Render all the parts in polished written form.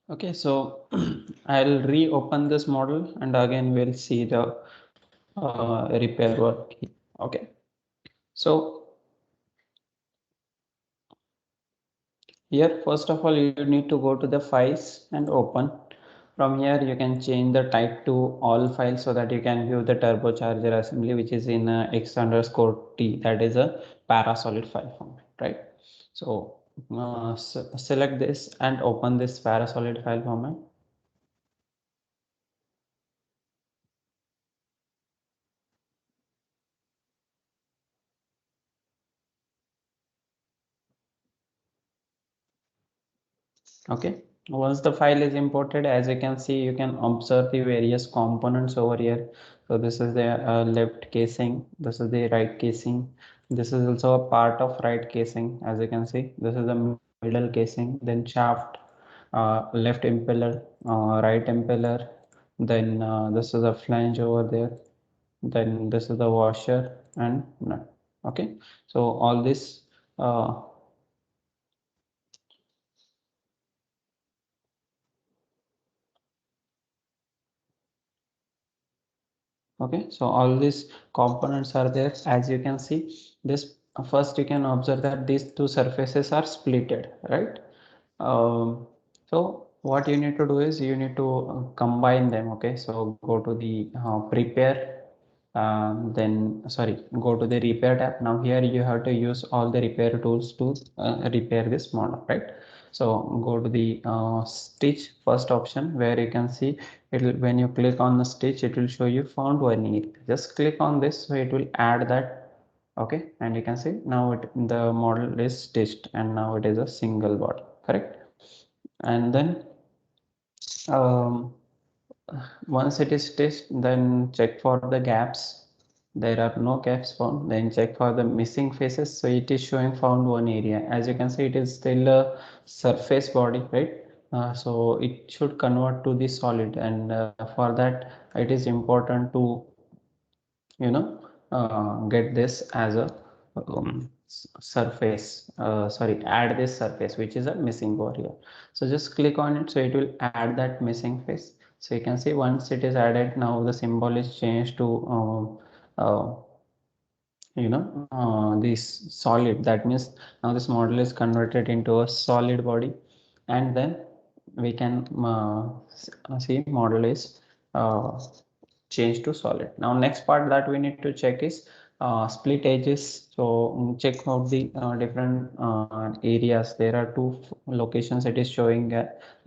Okay, so I'll reopen this model and again we'll see the repair work. Okay, so here first of all you need to go to the files and open. From here you can change the type to all files so that you can view the turbocharger assembly which is in x underscore t, that is a parasolid file format, right? So select this and open this parasolid file format. Okay, once the file is imported, as you can see, you can observe the various components over here. So this is the left casing, this is the right casing, this is also a part of right casing. As you can see, this is the middle casing, then shaft, left impeller, right impeller, then this is a flange over there, then this is the washer and nut. Okay, so all this uh, okay, so all these components are there. As you can see, this first you can observe that these two surfaces are splitted, right? So what you need to do is you need to combine them. Okay, so go to the prepare, then sorry, go to the repair tab. Now here you have to use all the repair tools to repair this model, right? So go to the stitch first option, where you can see it will, when you click on the stitch it will show you found one area. Just click on this, so it will add that. Okay, and you can see now the model is stitched and now it is a single body, correct? And then um, once it is stitched, then check for the gaps. There are no gaps found. Then check for the missing faces. So it is showing found one area. As you can see, it is still a surface body, right? So it should convert to the solid, and for that it is important to get this as a surface, sorry, add this surface which is a missing area. So just click on it, so it will add that missing face. So you can see once it is added, now the symbol is changed to this solid. That means now this model is converted into a solid body, and then we can see model is uh, changed to solid. Now next part that we need to check is split edges. So check out the different areas. There are two locations it is showing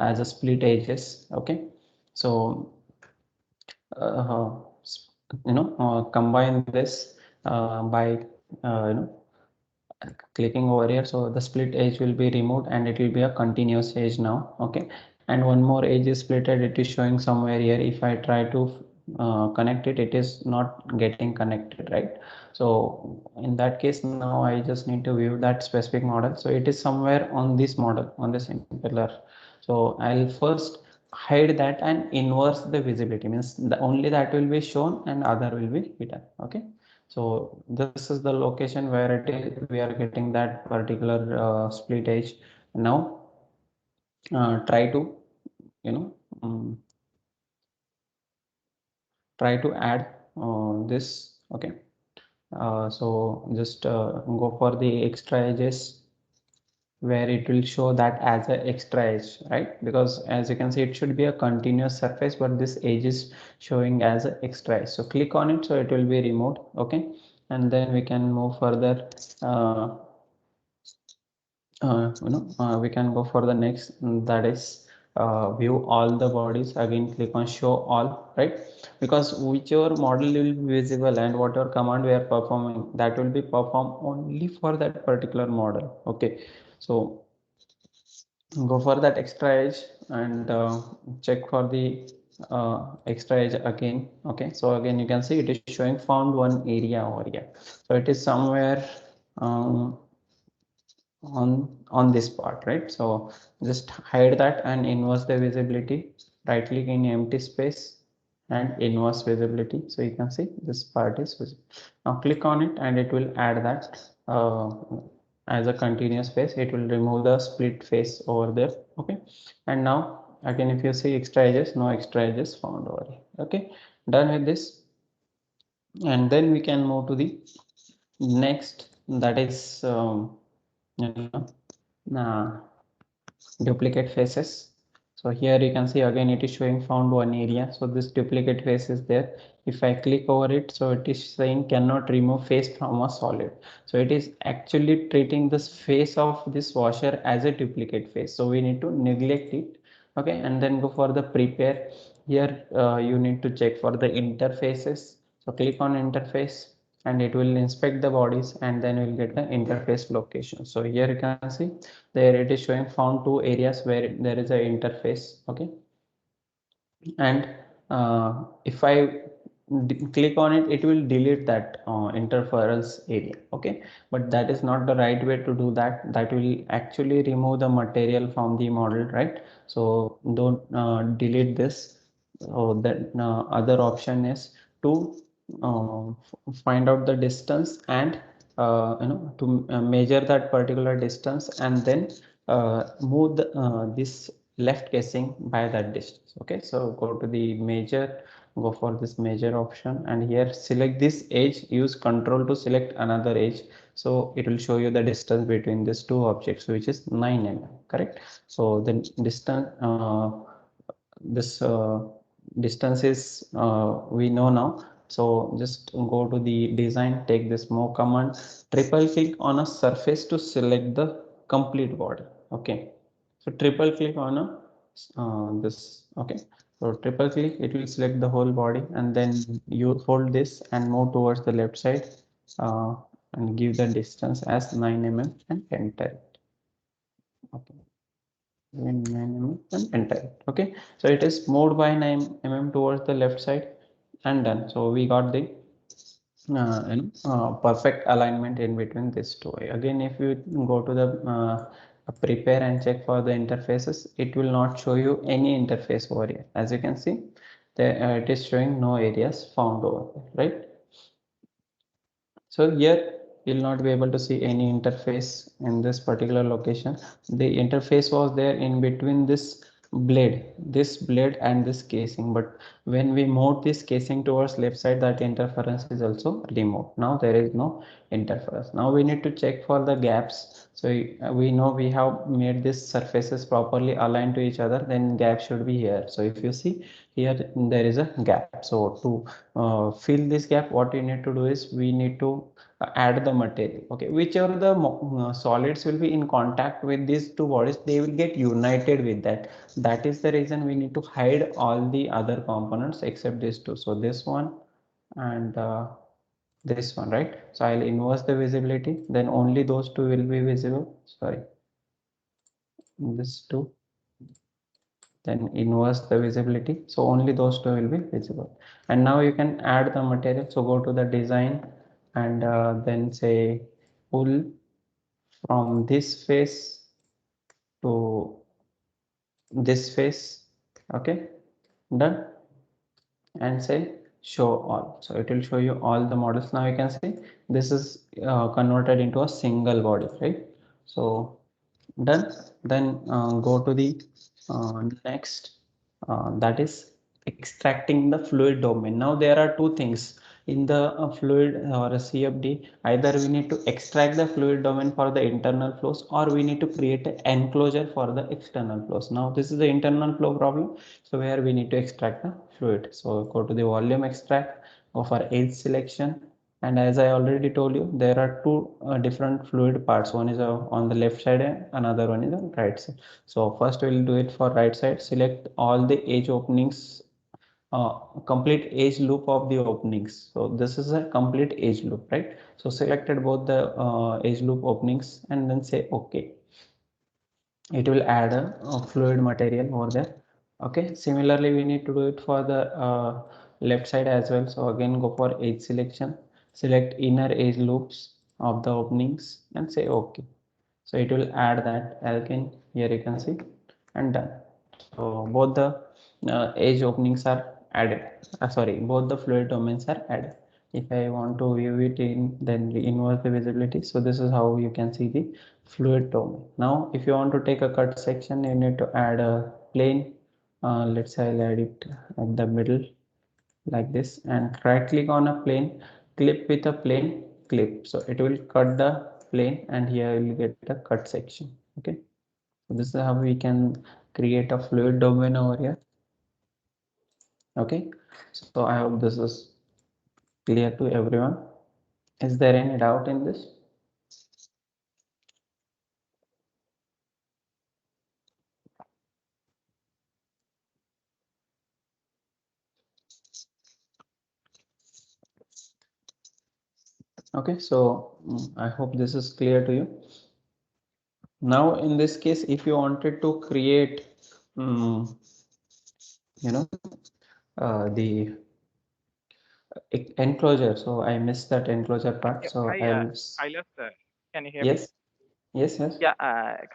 as a split edges. Okay, so uh, combine this by clicking over here. So the split edge will be removed and it will be a continuous edge now. Okay, and one more edge is splitted, it is showing somewhere here. If I try to connect it, it is not getting connected, right? So in that case, now I just need to view that specific model. So it is somewhere on this model, on this impeller. So I'll first hide that and inverse the visibility, means the only that will be shown and other will be hidden. Okay, so this is the location where it is, we are getting that particular split edge. Now try to you know um, try to add this. Okay, so just go for the extra edges, where it will show that as a extra edge, right? Because as you can see, it should be a continuous surface, but this edge is showing as an extra edge. So click on it, so it will be removed. Okay, and then we can move further. We can go for the next, that is view all the bodies. Again click on show all, right? Because whichever model will be visible and whatever command we are performing, that will be performed only for that particular model. Okay, so go for that extra edge and check for the extra edge again. Okay, so again you can see it is showing found one area over here. So it is somewhere um, on this part, right? So just hide that and inverse the visibility. Right click in empty space and inverse visibility, so you can see this part is visible. Now click on it and it will add that as a continuous face. It will remove the split face over there. Okay, and now Again, if you see extra edges, no extra edges found over here. Okay, done with this, and then we can move to the next, that is you know uh, duplicate faces. So here you can see again it is showing found one area. So this duplicate face is there. If I click over it, so it is saying cannot remove face from a solid. So it is actually treating this face of this washer as a duplicate face. So we need to neglect it. Okay, and then go for the prepare. Here you need to check for the interfaces. So click on interface and it will inspect the bodies, and then we'll get the interface location. So here you can see there it is showing found two areas where there is a interface. Okay, and if I click on it, it will delete that interference area. Okay, but that is not the right way to do that. That will actually remove the material from the model, right? So don't delete this. So that other option is to find out the distance, and to measure that particular distance, and then move this left casing by that distance. Okay, so go to the measure, go for this measure option, and here select this edge, use control to select another edge. So it will show you the distance between these two objects, which is 9 mm, correct? So the distance, this distance is we know now. So just go to the design, take this move command, triple click on a surface to select the complete body. Okay, so triple click on a this. Okay, so triple click, it will select the whole body, and then you hold this and move towards the left side, uh, and give the distance as 9 mm and enter it. Okay, 9 mm and enter it. Okay, so it is moved by 9 mm towards the left side, and done. So we got the perfect alignment in between these two. Again, if you go to the prepare and check for the interfaces, it will not show you any interface over here. As you can see, there it is showing no areas found over there, right? So here you'll not be able to see any interface in this particular location. The interface was there in between this blade and this casing. But when we move this casing towards left side, that interference is also removed. Now there is no interference. Now we need to check for the gaps. So we know we have made these surfaces properly aligned to each other. Then gap should be here. So if you see here, there is a gap. So to fill this gap, what you need to do is we need to add the material. Okay, whichever the solids will be in contact with these two bodies, they will get united with that. That is the reason we need to hide all the other components except these two. So this one and this one, right? So I'll inverse the visibility, then only those two will be visible. Sorry, this two, then inverse the visibility, so only those two will be visible. And now you can add the material. So go to the design, and then say pull from this face to this face. Okay, done, and say show all. So it will show you all the models. Now you can see this is converted into a single body, right? So done. Then go to the next, that is extracting the fluid domain. Now there are two things in the fluid or a CFD. Either we need to extract the fluid domain for the internal flows, or we need to create an enclosure for the external flows. Now this is the internal flow problem, so where we need to extract the fluid. So go to the volume extract, go for edge selection, and as I already told you, there are two different fluid parts. One is on the left side and another one is on the right side. So first we'll do it for right side. Select all the edge openings, complete edge loop of the openings. So this is a complete edge loop, right? So selected both the edge loop openings, and then say OK. It will add a fluid material over there. Okay, similarly we need to do it for the left side as well. So again, go for edge selection, select inner edge loops of the openings, and say OK. So it will add that again. Here you can see, and done. So both the edge openings are added. Sorry, both the fluid domains are added. If I want to view it in, then we inverse the visibility. So this is how you can see the fluid domain. Now if you want to take a cut section, you need to add a plane. Let's say I'll add it at the middle like this, and right click on a plane, clip with a plane clip, so it will cut the plane, and here you will get a cut section. Okay, so this is how we can create a fluid domain over here. Okay, so I hope this is clear to everyone. Is there any doubt in this? Okay, so I hope this is clear to you. Now in this case, if you wanted to create um, you know the enclosure, so I missed that enclosure part, Yeah, so hi, I'll Kailas, can you hear me? yes, yes. Yeah,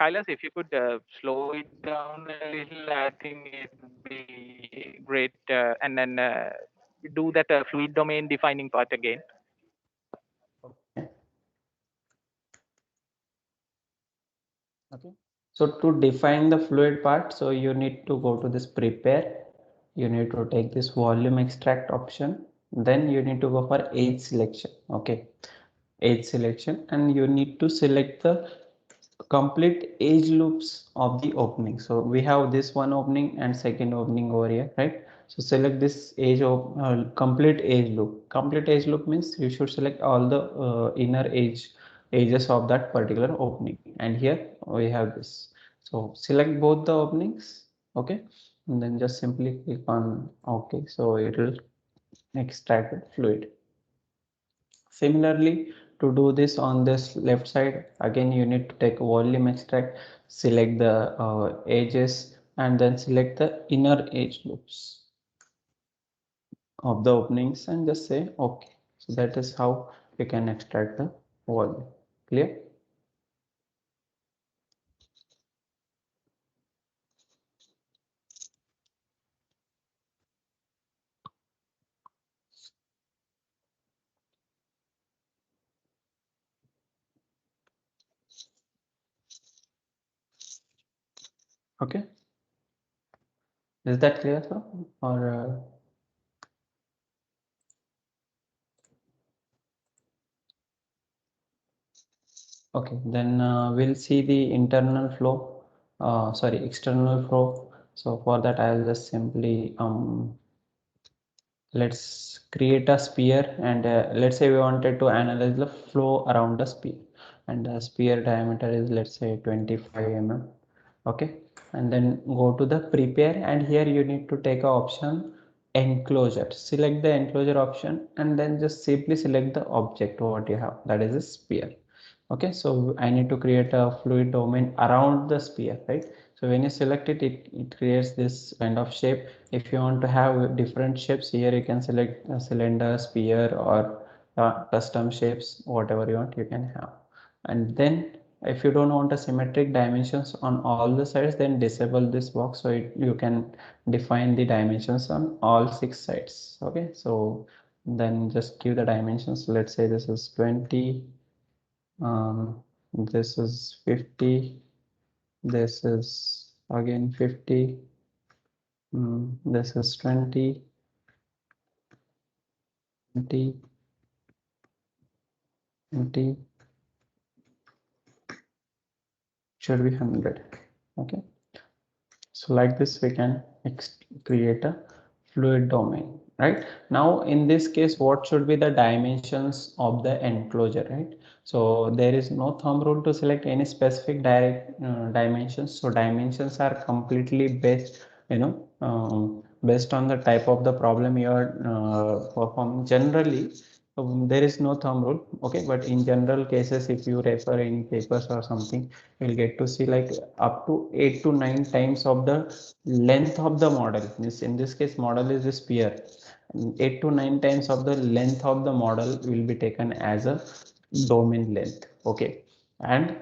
Kailas, if you could slow it down a little, I think it would be great. And then do that fluid domain defining part again. Okay. Okay. So to define the fluid part, so you need to go to this prepare. You need to take this volume extract option. Then you need to go for edge selection. Okay. Edge selection, and you need to select the complete edge loops of the opening. So we have this one opening and second opening over here, right? So select this edge of complete edge loop. Complete edge loop means you should select all the inner edges of that particular opening, and here we have this. So select both the openings. Okay, and then just simply click on OK, so it will extract the fluid. Similarly, to do this on this left side, again you need to take volume extract, select the edges, and then select the inner edge loops of the openings, and just say OK. So that is how you can extract the volume. Clear? Okay. Is that clear, sir? Or okay, then we'll see the internal flow. Sorry, external flow. So for that, I'll just simply let's create a sphere, and let's say we wanted to analyze the flow around the sphere, and the sphere diameter is, let's say, 25 mm. Okay, and then go to the prepare, and here you need to take a option enclosure. Select the enclosure option, and then just simply select the object what you have, that is a sphere. Okay, so I need to create a fluid domain around the sphere, right? So when you select it, it creates this kind of shape. If you want to have different shapes, here you can select a cylinder, sphere, or custom shapes, whatever you want you can have. And then if you don't want a symmetric dimensions on all the sides, then disable this box, so you can define the dimensions on all 6 sides. Okay, so then just give the dimensions. Let's say this is 20, this is 50, this is again 50, this is 20, 20, 20, should be 100. Okay, so like this we can create a fluid domain. Right, now in this case, what should be the dimensions of the enclosure? Right, so there is no thumb rule to select any specific direct dimensions. So dimensions are completely based, based on the type of the problem you are performing. Generally, there is no thumb rule. Okay, but in general cases, if you refer in papers or something, you'll get to see like up to 8 to 9 times of the length of the model. In this case, model is a sphere. 8 to 9 times of the length of the model will be taken as a domain length. Okay, and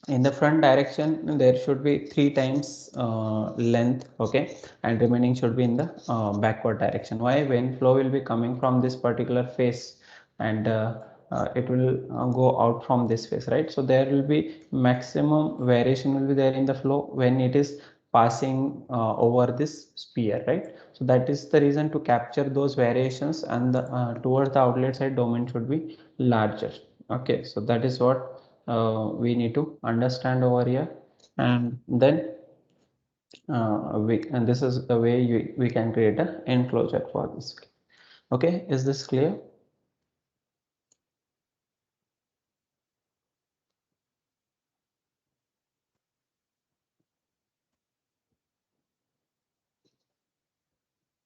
in the front direction there should be 3 times length. Okay, and remaining should be in the backward direction. Why? When flow will be coming from this particular face, and it will go out from this face, right? So there will be maximum variation will be there in the flow when it is passing over this sphere, right? So that is the reason to capture those variations, and the towards the outlet side domain should be larger. Okay, so that is what we need to understand over here. And then and this is the way we can create a enclosure for this. Okay, is this clear?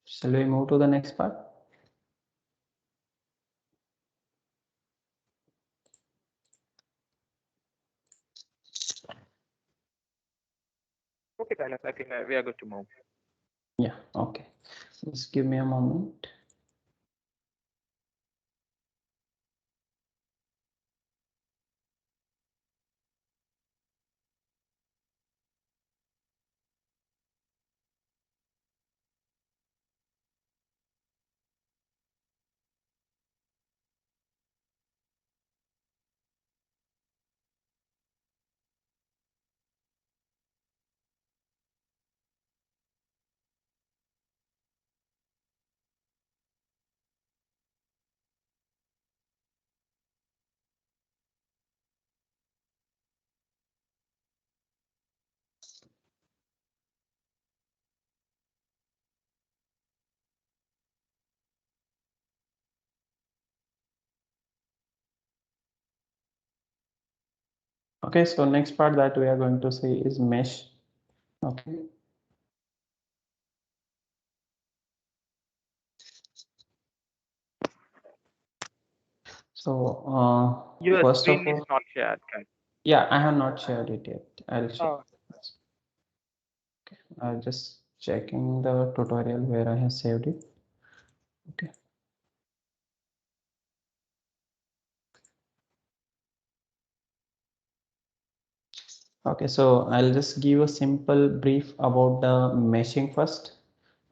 Shall we move to the next part? Okay, Kailash, I think we are good to move. Yeah, okay. Just give me a moment. Okay, so next part that we are going to see is mesh. Okay. So Your first of screen is all, not shared, Kailash. yeah, I have not shared it yet. I'll share. Oh, I'm just checking the tutorial where I have saved it. Okay. Okay, so I'll just give a simple brief about the meshing first,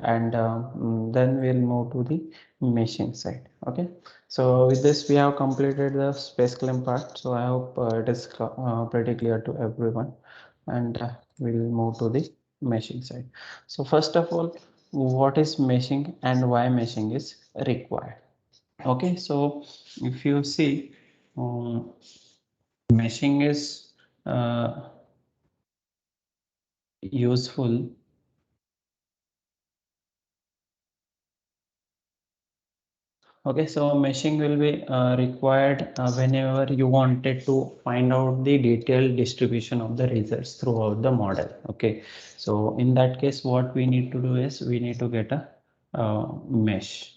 and then we'll move to the meshing side. Okay, so with this we have completed the space claim part. So I hope it is pretty clear to everyone, and we'll move to the meshing side. So first of all, what is meshing and why meshing is required? Okay, so if you see, um, meshing is useful. Okay, so meshing will be required whenever you wanted to find out the detailed distribution of the results throughout the model. Okay, so in that case, what we need to do is we need to get a mesh.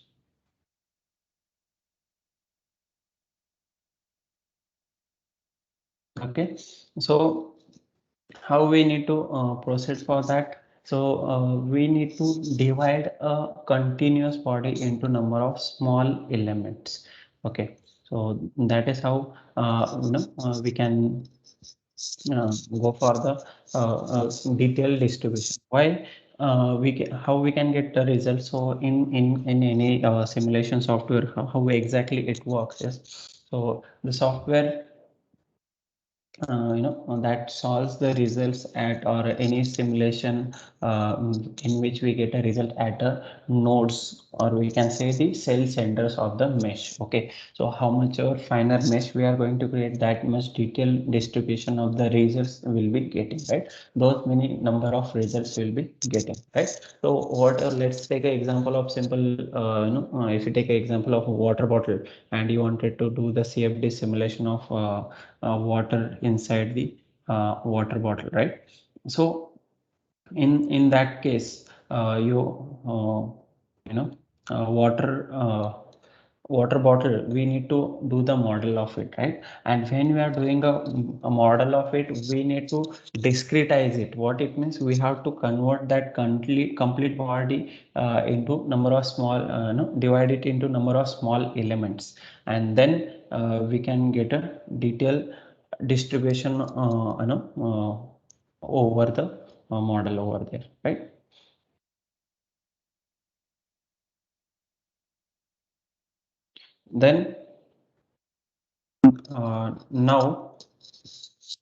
Okay, so how we need to proceed for that? So we need to divide a continuous body into number of small elements. Okay, so that is how we can go for the detailed distribution. Why how we can get the results? So in any simulation software, how exactly it works is, so the software that solves the results at, or any simulation in which we get a result at a nodes, or we can say the cell centers of the mesh. Okay, so how much our finer mesh we are going to create, that much detailed distribution of the results will be getting, right? Those many number of results will be getting, right? So what let's take an example of simple if you take an example of a water bottle, and you wanted to do the CFD simulation of water inside the water bottle, right? So in that case, you you know water bottle, we need to do the model of it, right? And when we are doing a model of it, we need to discretize it. What it means, we have to convert that complete body into number of small no, divide it into number of small elements, and then we can get a detailed distribution over the model over there, right? Then now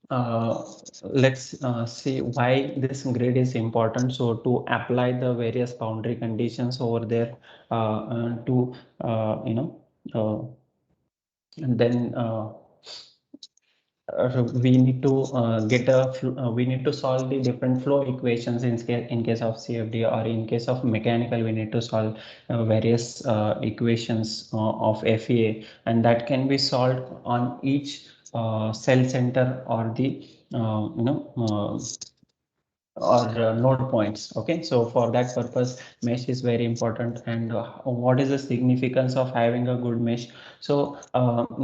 uh, let's see why this grid is important. So to apply the various boundary conditions over there, to uh, and then we need to we need to solve the different flow equations in case of CFD, or in case of mechanical we need to solve various equations of FEA, and that can be solved on each cell center or the or node points. Okay, so for that purpose mesh is very important. And what is the significance of having a good mesh? So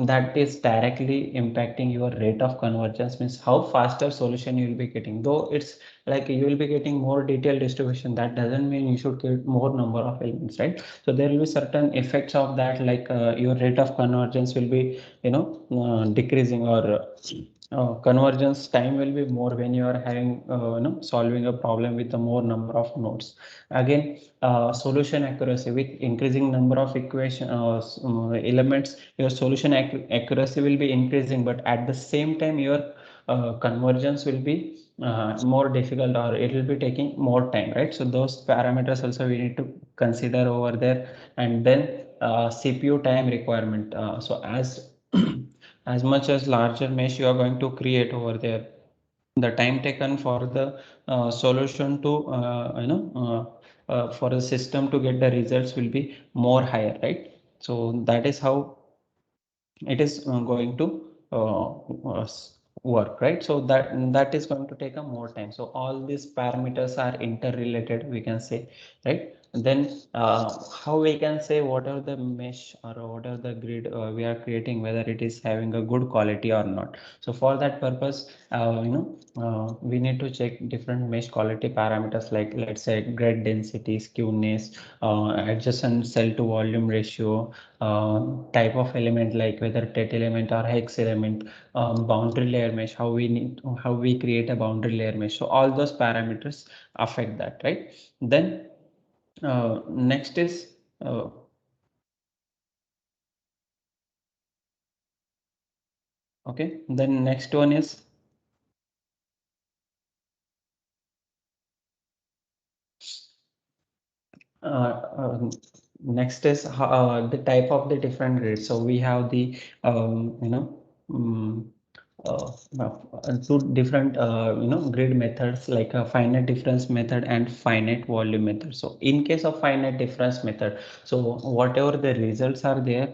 that is directly impacting your rate of convergence, means how faster solution you will be getting. Though it's like you will be getting more detailed distribution, that doesn't mean you should get more number of elements, right? So there will be certain effects of that, like your rate of convergence will be decreasing, or convergence time will be more when you are having solving a problem with a more number of nodes. Again, solution accuracy, with increasing number of equation elements, your solution accuracy will be increasing, but at the same time your convergence will be more difficult, or it will be taking more time, right? So those parameters also we need to consider over there. And then CPU time requirement. So as much as larger mesh you are going to create over there, the time taken for the solution to for a system to get the results will be more higher, right? So that is how it is going to work, right? So that is going to take a more time. So all these parameters are interrelated, we can say, right? Then how we can say what are the mesh or what are the grid we are creating, whether it is having a good quality or not. So for that purpose, we need to check different mesh quality parameters, like let's say grid density, skewness, adjacent cell to volume ratio, type of element, like whether tet element or hex element, boundary layer mesh, how we create a boundary layer mesh. So all those parameters affect that, right? Then next is okay. Then next one is next is the type of the different grids. So we have the um, uh, two different grid methods, like a finite difference method and finite volume method. So in case of finite difference method, so whatever the results are there,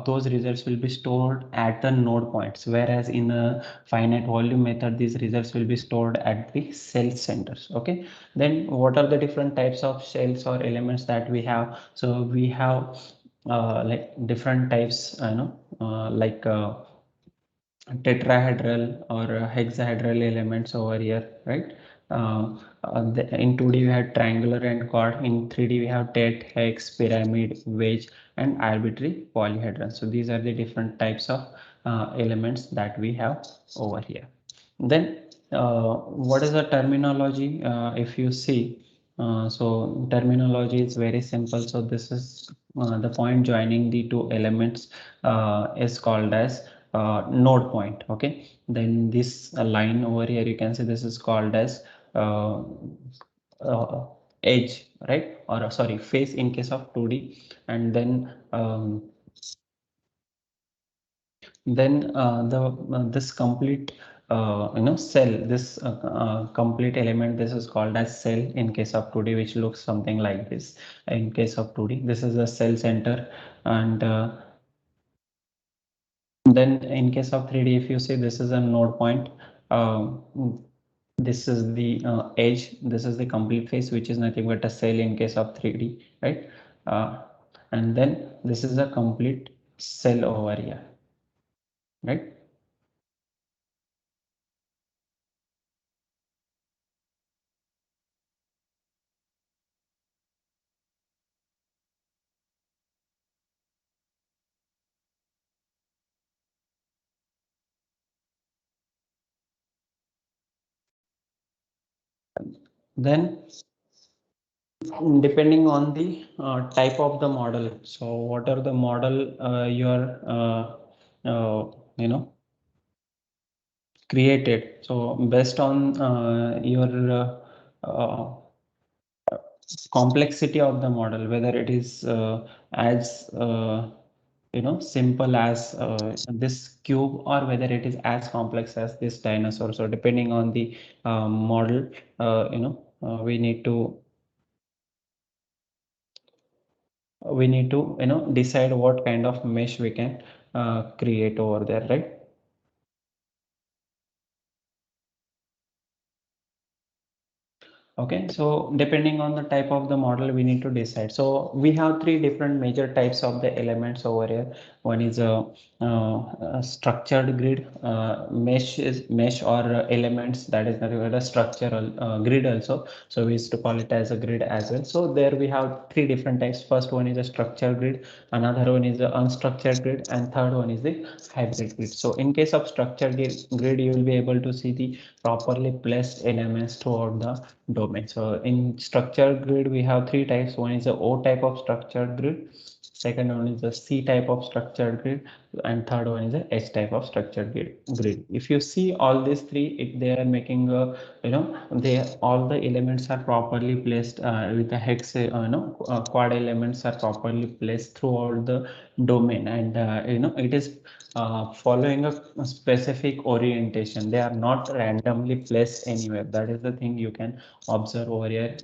those results will be stored at the node points, whereas in a finite volume method these results will be stored at the cell centers. Okay, then what are the different types of shells or elements that we have? So we have like different types, like tetrahedral or hexahedral elements over here, right? In 2D we have triangular and chord. In 3D we have tet, hex, pyramid, wedge, and arbitrary polyhedron. So these are the different types of elements that we have over here. Then what is the terminology? If you see, so terminology is very simple. So this is the point joining the two elements is called as node point. Okay, then this line over here, you can see this is called as uh, uh, edge, right? Or sorry, face in case of 2D. And then the this complete cell, this complete element, this is called as cell in case of 2D, which looks something like this. In case of 2D, this is the cell center. And then in case of 3D, if you see, this is a node point. um, this is the edge, this is the complete face, which is nothing but a cell in case of 3D, right? uh, and then this is a complete cell over here, right? Then depending on the type of the model, so what are the model you're uh, you know created. So based on your uh, complexity of the model, whether it is as simple as this cube, or whether it is as complex as this dinosaur. So depending on the model, we need to decide what kind of mesh we can create over there, right? Okay, so depending on the type of the model, we need to decide. So we have three different major types of the elements over here. One is a structured grid, mesh or elements, that is nothing but a structural grid also. So we used to call it as a grid as well. So there we have three different types. First one is a structured grid, another one is the unstructured grid, and third one is the hybrid grid. So in case of structured grid, you will be able to see the properly placed elements throughout the domain. So in structured grid, we have three types. One is the O type of structured grid, second one is the C type of structured grid, and third one is the H type of structured grid. If you see all these three, they are making a, they all the elements are properly placed with the hex, quad elements are properly placed throughout the domain, and it is following a specific orientation. They are not randomly placed anywhere. That is the thing you can observe over here.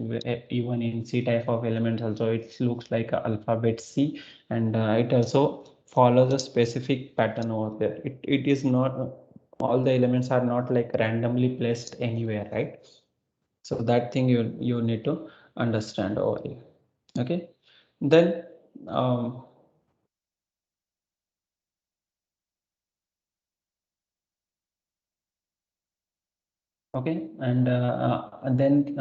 Even in C type of elements also, it looks like a alphabet C, and it also follows a specific pattern over there. It is not, all the elements are not like randomly placed anywhere, right? So that thing you need to understand over here. Okay, then um, okay, and then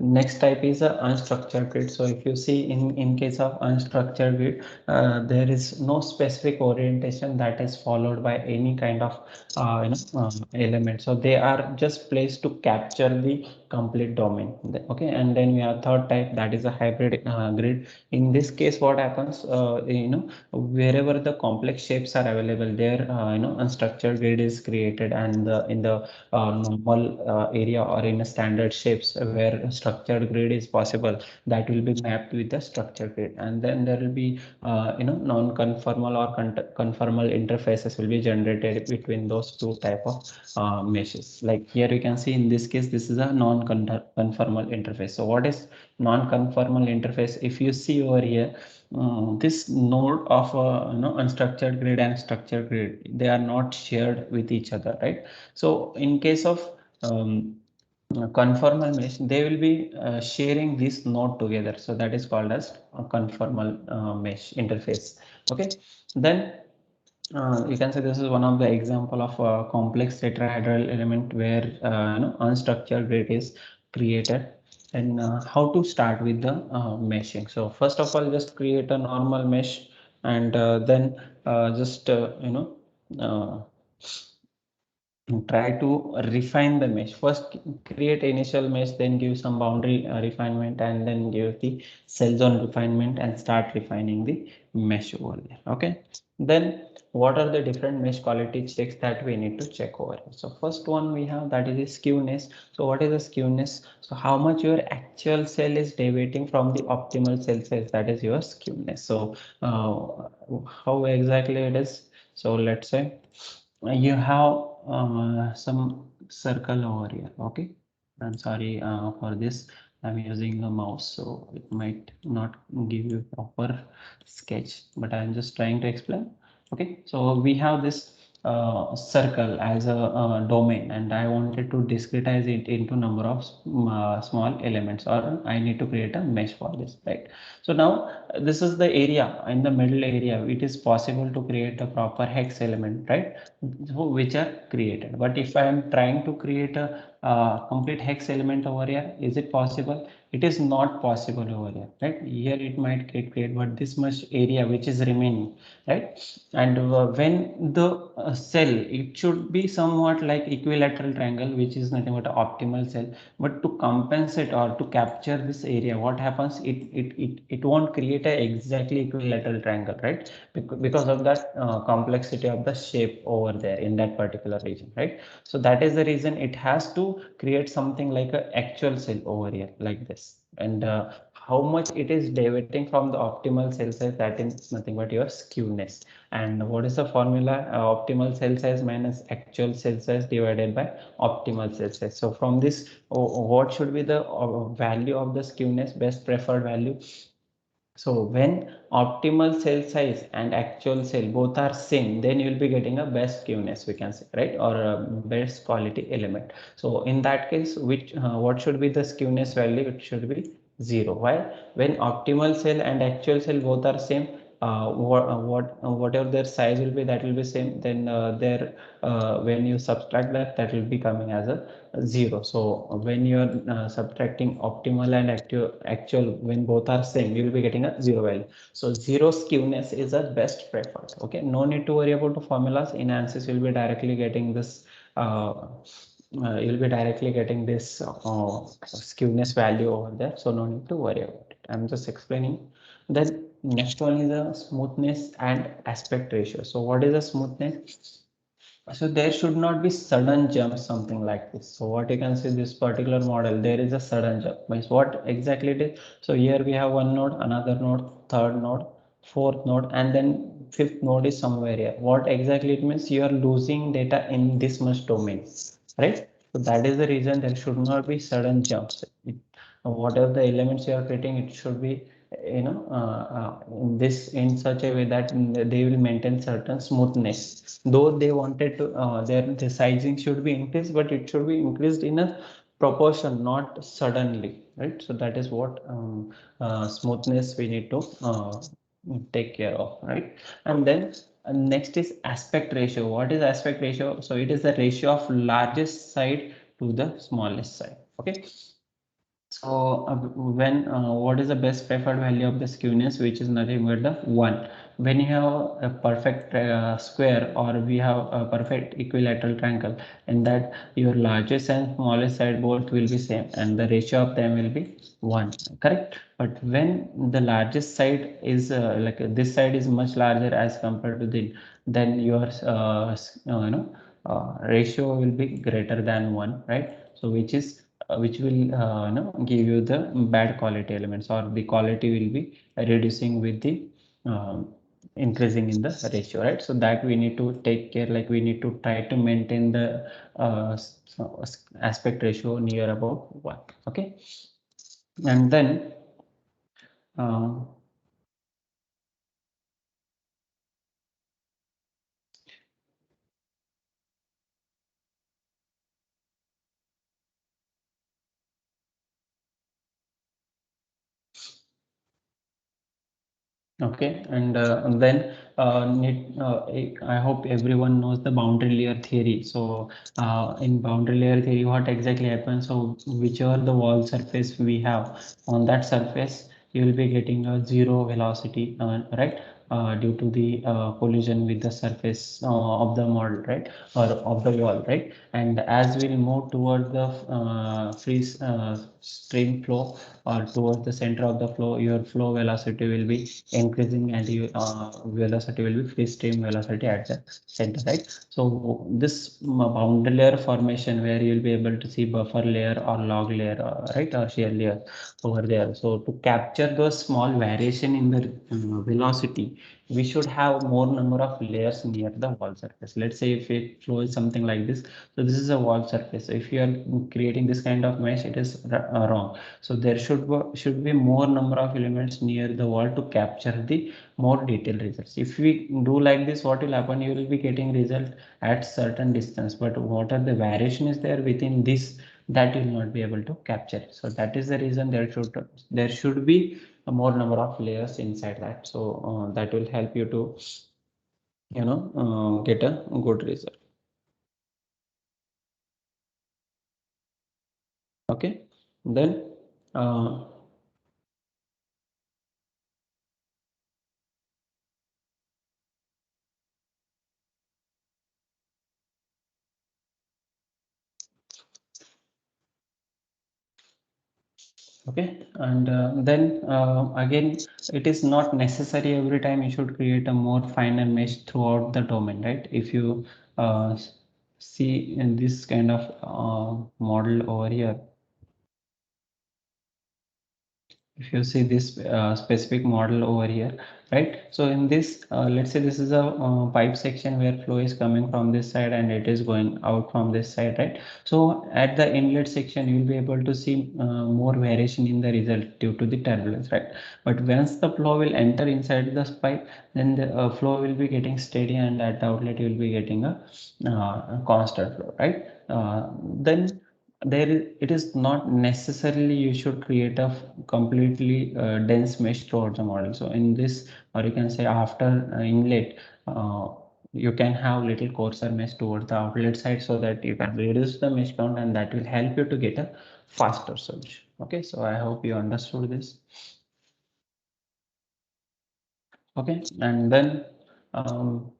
next type is a unstructured grid. So if you see in case of unstructured grid, there is no specific orientation that is followed by any kind of element. So they are just placed to capture the complete domain. Okay, and then we have third type, that is a hybrid grid. In this case, what happens? Wherever the complex shapes are available, there unstructured grid is created, and in the normal area or in a standard shapes where structured grid is possible, that will be mapped with the structured grid. And then there will be non-conformal or conformal interfaces will be generated between those two type of meshes. Like here you can see, in this case, this is a non-conformal interface. So what is non-conformal interface? If you see over here, this node of unstructured grid and structured grid, they are not shared with each other, right? So in case of conformal mesh, they will be sharing this node together. So that is called as a conformal mesh interface. Okay, then you can say this is one of the example of a complex tetrahedral element where unstructured grid is created. And how to start with the meshing? So first of all, just create a normal mesh, and then just uh, try to refine the mesh. First create initial mesh, then give some boundary refinement, and then give the cell zone refinement, and start refining the mesh over there. Okay, then what are the different mesh quality checks that we need to check over here? So first one we have, that is the skewness. So what is the skewness? So how much your actual cell is deviating from the optimal cell size, that is your skewness. So how exactly it is? So let's say you have some circle over here. Okay, I'm sorry for this, I'm using a mouse, so it might not give you proper sketch, but I'm just trying to explain. Okay, so we have this circle as a domain, and I wanted to discretize it into number of small elements, or I need to create a mesh for this, right? So now this is the area, in the middle area it is possible to create a proper hex element, right? So which are created. But if I am trying to create a complete hex element over here, is it possible? It is not possible over here, right? Here it might create but this much area which is remaining, right? And when the cell, it should be somewhat like equilateral triangle, which is nothing but an optimal cell. But to compensate or to capture this area, what happens, it won't create a exactly equilateral triangle, right? Because of that complexity of the shape over there in that particular region, right? So that is the reason it has to create something like a actual cell over here like this. And how much it is deviating from the optimal cell size, that is nothing but your skewness. And what is the formula? Optimal cell size minus actual cell size divided by optimal cell size. So from this, what should be the value of the skewness, best preferred value? So when optimal cell size and actual cell both are same, then you will be getting a best skewness, we can say, right? Or a best quality element. So in that case, which what should be the skewness value? It should be 0. Why? When optimal cell and actual cell both are same, whatever their size will be, that will be same. Then their when you subtract that, that will be coming as a 0. So when you are subtracting optimal and actual, when both are same, you will be getting a 0 value. So 0 skewness is the best preferred. Okay, no need to worry about the formulas. In Ansys you'll be directly getting this you'll be directly getting this skewness value over there, so no need to worry about it. I'm just explaining. Then next one is the smoothness and aspect ratio. So what is the smoothness? So there should not be sudden jump, something like this. So what you can see, this particular model, there is a sudden jump. Means what exactly it is? So here we have one node, another node, third node, fourth node, and then fifth node is somewhere here. What exactly it means? You are losing data in this much domain, right? So that is the reason there should not be sudden jumps. Whatever the elements you are creating, it should be in this, in such a way that they will maintain certain smoothness. Though they wanted to the sizing should be increased, but it should be increased in a proportion, not suddenly, right? So that is what smoothness we need to take care of, right? And then next is aspect ratio. What is aspect ratio? So it is the ratio of largest side to the smallest side. Okay, so when what is the best preferred value of the skewness, which is nothing but the 1. When you have a perfect square, or we have a perfect equilateral triangle, in that your largest and smallest side both will be same, and the ratio of them will be 1. Correct? But when the largest side is this side is much larger as compared to the, then your ratio will be greater than 1, right? So which will give you the bad quality elements, or the quality will be reducing with the um, increasing in the ratio, right? So that we need to take care, like we need to try to maintain the aspect ratio near about 1. Okay, and then uh, okay, and then I hope everyone knows the boundary layer theory. So in boundary layer theory, what exactly happens? So whichever the wall surface we have, on that surface, you will be getting a zero velocity, right? Due to the collision with the surface of the model, right, or of the wall, right? And as we'll move towards the free stream flow, or towards the center of the flow, your flow velocity will be increasing, and your velocity will be free stream velocity at the center, right? So this boundary layer formation, where you'll be able to see buffer layer or log layer, right, or shear layer over there. So to capture those small variation in the velocity, we should have more number of layers near the wall surface. Let's say if it flow is something like this, so this is a wall surface. So if you are creating this kind of mesh, it is wrong. So there should be more number of elements near the wall to capture the more detailed results. If we do like this, what will happen? You will be getting result at certain distance, but what are the variation is there within this, that you will not be able to capture. So that is the reason there should be a more number of layers inside that. So that will help you to get a good result. Okay, then uh, okay, and then again, it is not necessary every time you should create a more finer mesh throughout the domain, right? If you see in this kind of model over here, if you see this specific model over here, right? So in this, let's say this is a pipe section where flow is coming from this side and it is going out from this side, right? So at the inlet section you will be able to see more variation in the result due to the turbulence, right? But once the flow will enter inside this pipe, then the flow will be getting steady, and at the outlet you will be getting a constant flow, right? Then it is not necessarily you should create a completely dense mesh throughout the model. So in this, or you can say after inlet, uh, you can have little coarser mesh towards the outlet side so that you can reduce the mesh count, and that will help you to get a faster solution. Okay, so I hope you understood this. Okay, and then um,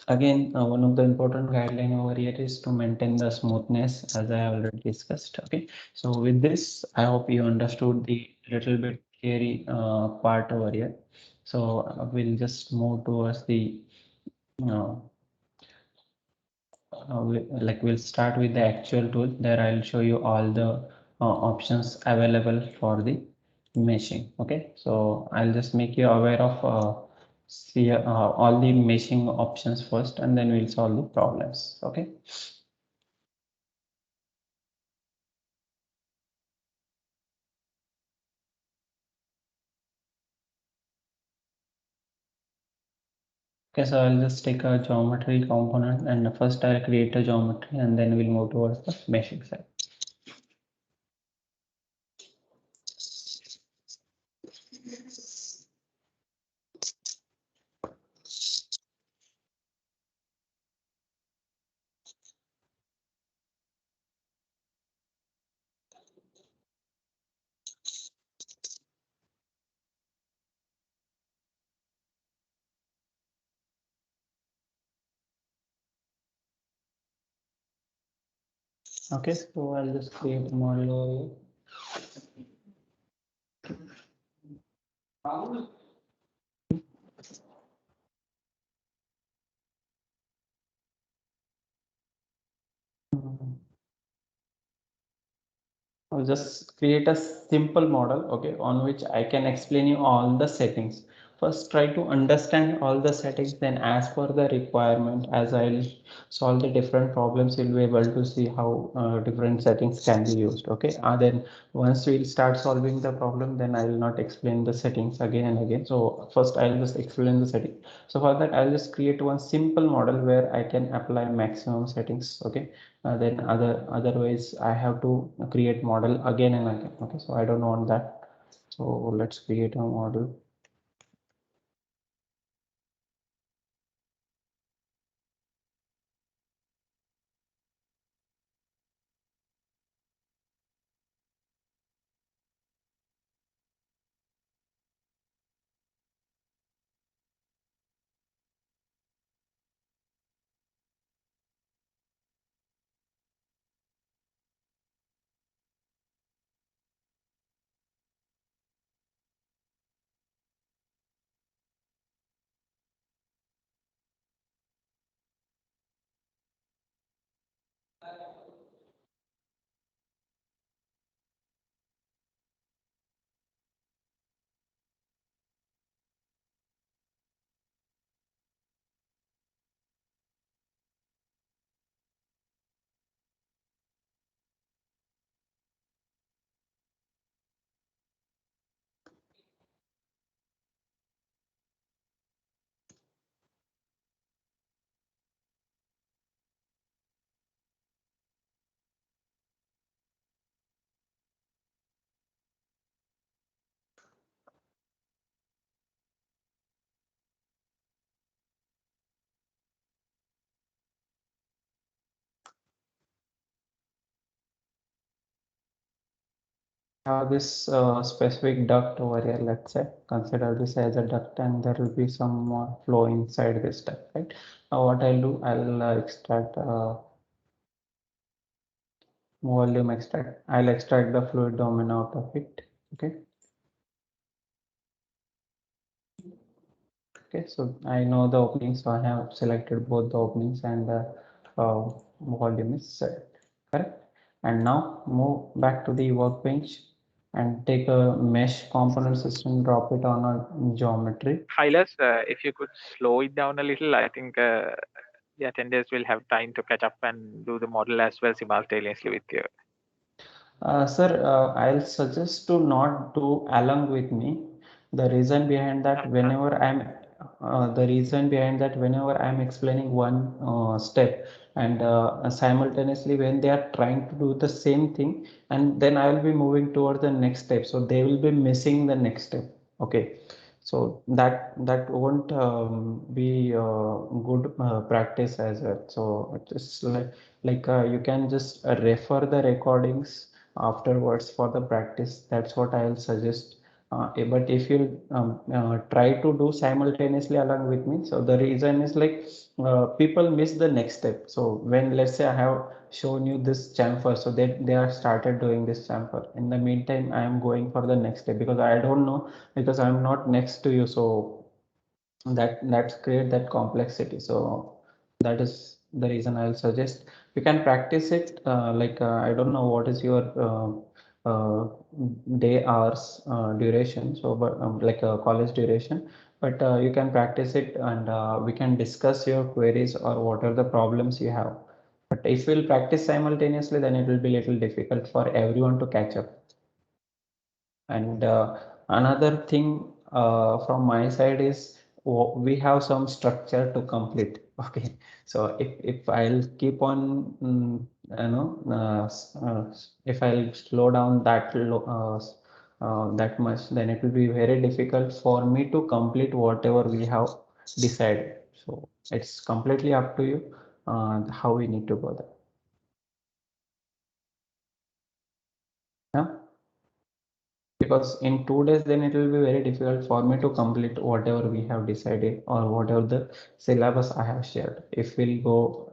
again, one of the important guideline over here is to maintain the smoothness, as I already discussed. Okay, so with this, I hope you understood the little bit theory part over here. So we'll just move towards the uh, like we'll start with the actual tool. There I'll show you all the options available for the meshing. Okay, so I'll just make you aware of see all the meshing options first, and then we'll solve the problems. Okay. Okay, so I'll just take a geometry component, and first I'll create a geometry, and then we'll move towards the meshing side. Okay, so I'll just create a model over here. I'll just create a simple model, okay, on which I can explain you all the settings. First, try to understand all the settings, then as per the requirement, as I'll solve the different problems, you'll be able to see how different settings can be used, okay. Then once we'll start solving the problem, then I will not explain the settings again and again. So first I'll just explain the setting. So for that, I'll just create one simple model where I can apply maximum settings, okay. Then otherwise I have to create model again and again. Okay, so I don't want that. So let's create a model. have this specific duct over here, let's say, consider this as a duct, and there will be some flow inside this duct, right? Now what I'll do, I'll extract volume extract. I'll extract the fluid domain out of it. Okay. Okay, so I know the opening, so I have selected both the openings and the uh, volume is set, correct? And now move back to the workbench and take a mesh component system, drop it on a geometry. Hylas, if you could slow it down a little, I think the attenders will have time to catch up and do the model as well simultaneously with you. Sir, I'll suggest to not do along with me. The reason behind that, whenever I'm explaining one step, and simultaneously when they are trying to do the same thing, and then I will be moving towards the next step, so they will be missing the next step. Okay, so that won't be good practice as well. So it's you can just refer the recordings afterwards for the practice. That's what I'll suggest. But if you try to do simultaneously along with me, so the reason is people miss the next step. So when, let's say, I have shown you this chamfer, so they are started doing this chamfer. In the meantime, I am going for the next step because I don't know, because I'm not next to you. So that's create that complexity. So that is the reason I'll suggest you can practice it. I don't know what is your day hours duration, so but like a college duration, but you can practice it, and we can discuss your queries or what are the problems you have. But if we'll practice simultaneously, then it will be little difficult for everyone to catch up. And another thing from my side is we have some structure to complete. Okay, so if I'll keep on, if I'll slow down that much, then it will be very difficult for me to complete whatever we have decided. So it's completely up to you how we need to go there. Yeah. Because in 2 days, then it will be very difficult for me to complete whatever we have decided or whatever the syllabus I have shared. If we'll go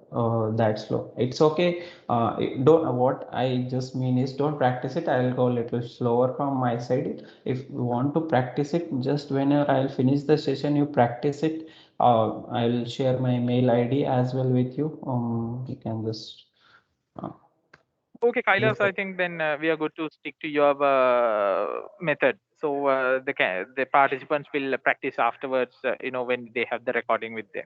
that slow, it's okay. Don't, what I just mean is, don't practice it. I'll go a little slower from my side. If you want to practice it, just whenever I'll finish the session, you practice it. I'll share my mail ID as well with you. You can just uh, Okay, Kailas, look I at. think then we are good to stick to your method. So the participants will practice afterwards, when they have the recording with them.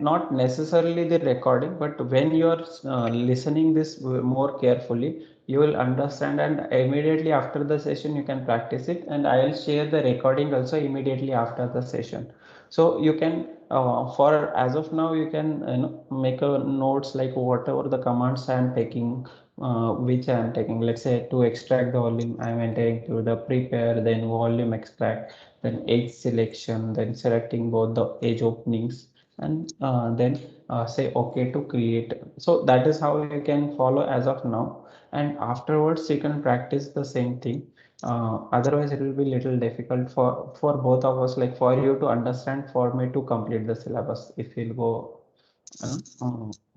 Not necessarily the recording, but when you are listening this more carefully, you will understand, and immediately after the session, you can practice it. And I will share the recording also immediately after the session. So you can, for as of now, you can make a notes like whatever the commands I am taking, which I am taking. Let's say to extract the volume, I am entering through the prepare, then volume extract, then edge selection, then selecting both the edge openings, and then say okay to create. So that is how you can follow as of now, and afterwards you can practice the same thing. Otherwise it will be little difficult for both of us, like for you to understand, for me to complete the syllabus if we'll go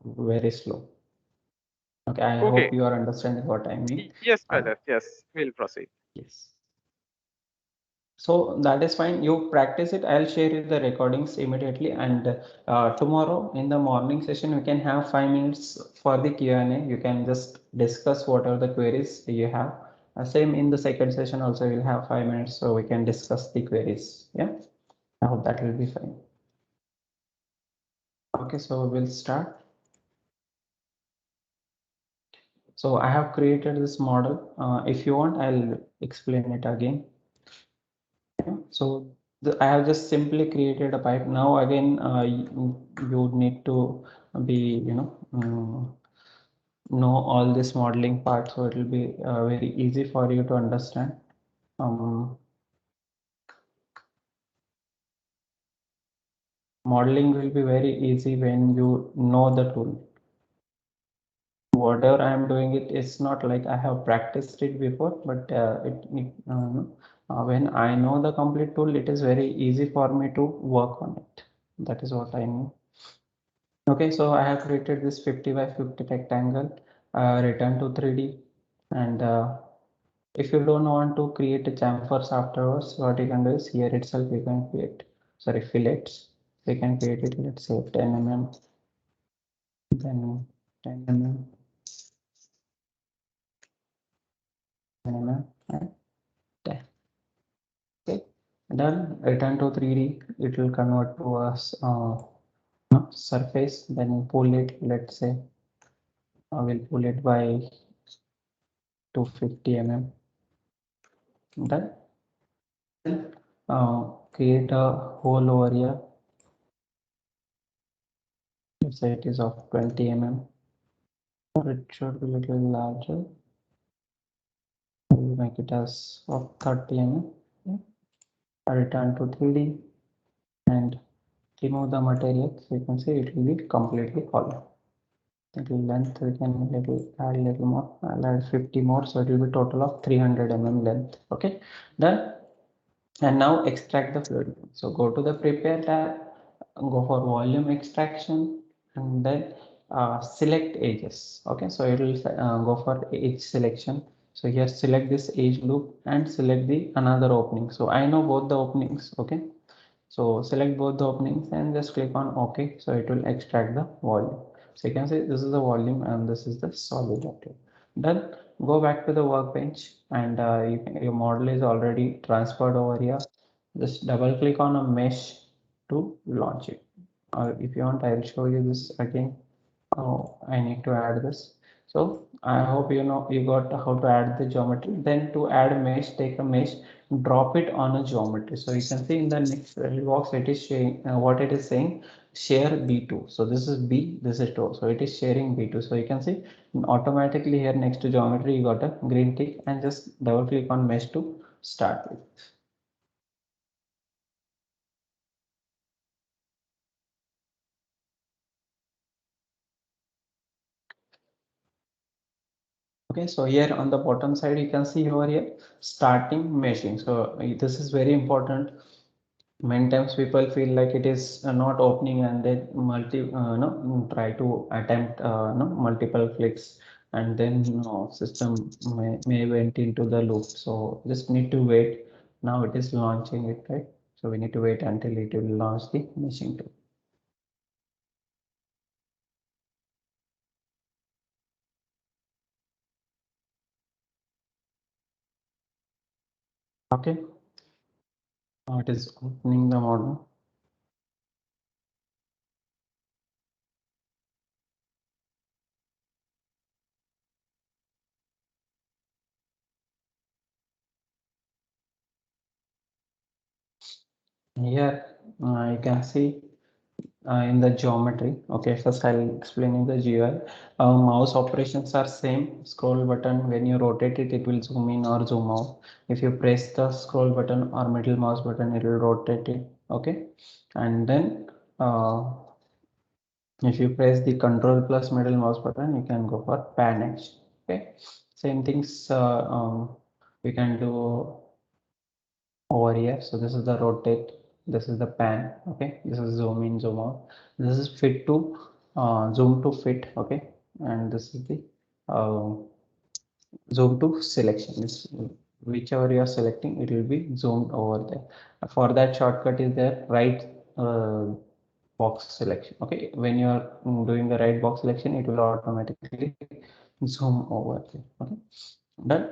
very slow. Okay, I Okay. hope you are understanding what I mean. Yes, uh, Kailas. Yes, we'll proceed. yes. So that is fine. You practice it. I'll share you the recordings immediately. And tomorrow in the morning session, we can have 5 minutes for the Q&A. You can just discuss what are the queries you have. Same in the second session also, we'll have 5 minutes so we can discuss the queries. Yeah, I hope that will be fine. Okay, so we'll start. So I have created this model. If you want, I'll explain it again. So I have just simply created a pipe. Now again, you need to be, know all this modeling part. So it will be very easy for you to understand. Modeling will be very easy when you know the tool. whatever I am doing it, it's not like I have practiced it before, but when I know the complete tool, it is very easy for me to work on it. That is what I mean. Okay, so I have created this 50 by 50 rectangle, return to 3D, and if you don't want to create a chamfers afterwards, what you can do is here itself you can create, sorry, fillets. We can create it, let's say 10 mm, then 10 mm, 10 mm, and 10. Okay, done. Return to 3D. It will convert to a surface. Then pull it. Let's say I will pull it by 250 mm. Done. Then create a hole over here. Let's say it is of 20 mm. Or it should be a little larger. I will make it as of 30 mm. Okay. I return to 3D and remove the material. So you can see it will be completely hollow. Little length we can add little more. I'll add 50 more, so it will be total of 300 mm length. Okay, done. And now extract the fluid. So go to the prepare tab, go for volume extraction, and then select edges. Okay, so it will go for edge selection. So here select this edge loop and select the another opening. So I know both the openings. Okay, so select both the openings and just click on OK. So it will extract the volume. So you can see this is the volume and this is the solid object. Then go back to the workbench and your model is already transferred over here. Just double click on a mesh to launch it. Or if you want, I will show you this again. Oh, I need to add this. So I hope you know you got how to add the geometry. Then to add mesh, take a mesh, drop it on a geometry. So you can see in the next box it is showing what it is saying, share B2. So this is B, this is 2. So it is sharing B2. So you can see automatically here next to geometry you got a green tick and just double click on mesh to start with. Okay, so here on the bottom side you can see over here starting meshing. So this is very important. Many times people feel like it is not opening and then no, try to attempt no, multiple clicks and then no, system may went into the loop. So just need to wait. Now it is launching it, right? So we need to wait until it will launch the machine tool. Okay, now it is opening the model. Here you can see in the geometry. Okay, first I'll explain you the GUI. Mouse operations are same. Scroll button, when you rotate it, it will zoom in or zoom out. If you press the scroll button or middle mouse button, it will rotate it. Okay, and then if you press the control plus middle mouse button, you can go for pan edge. Okay, same things we can do over here. So this is the rotate, this is the pan. Okay, this is zoom in, zoom out. This is fit to zoom to fit. Okay, and this is the uh, zoom to selection. This whichever you are selecting, it will be zoomed over there. For that shortcut is there, right box selection. Okay, when you are doing the right box selection, it will automatically zoom over there. Okay, done.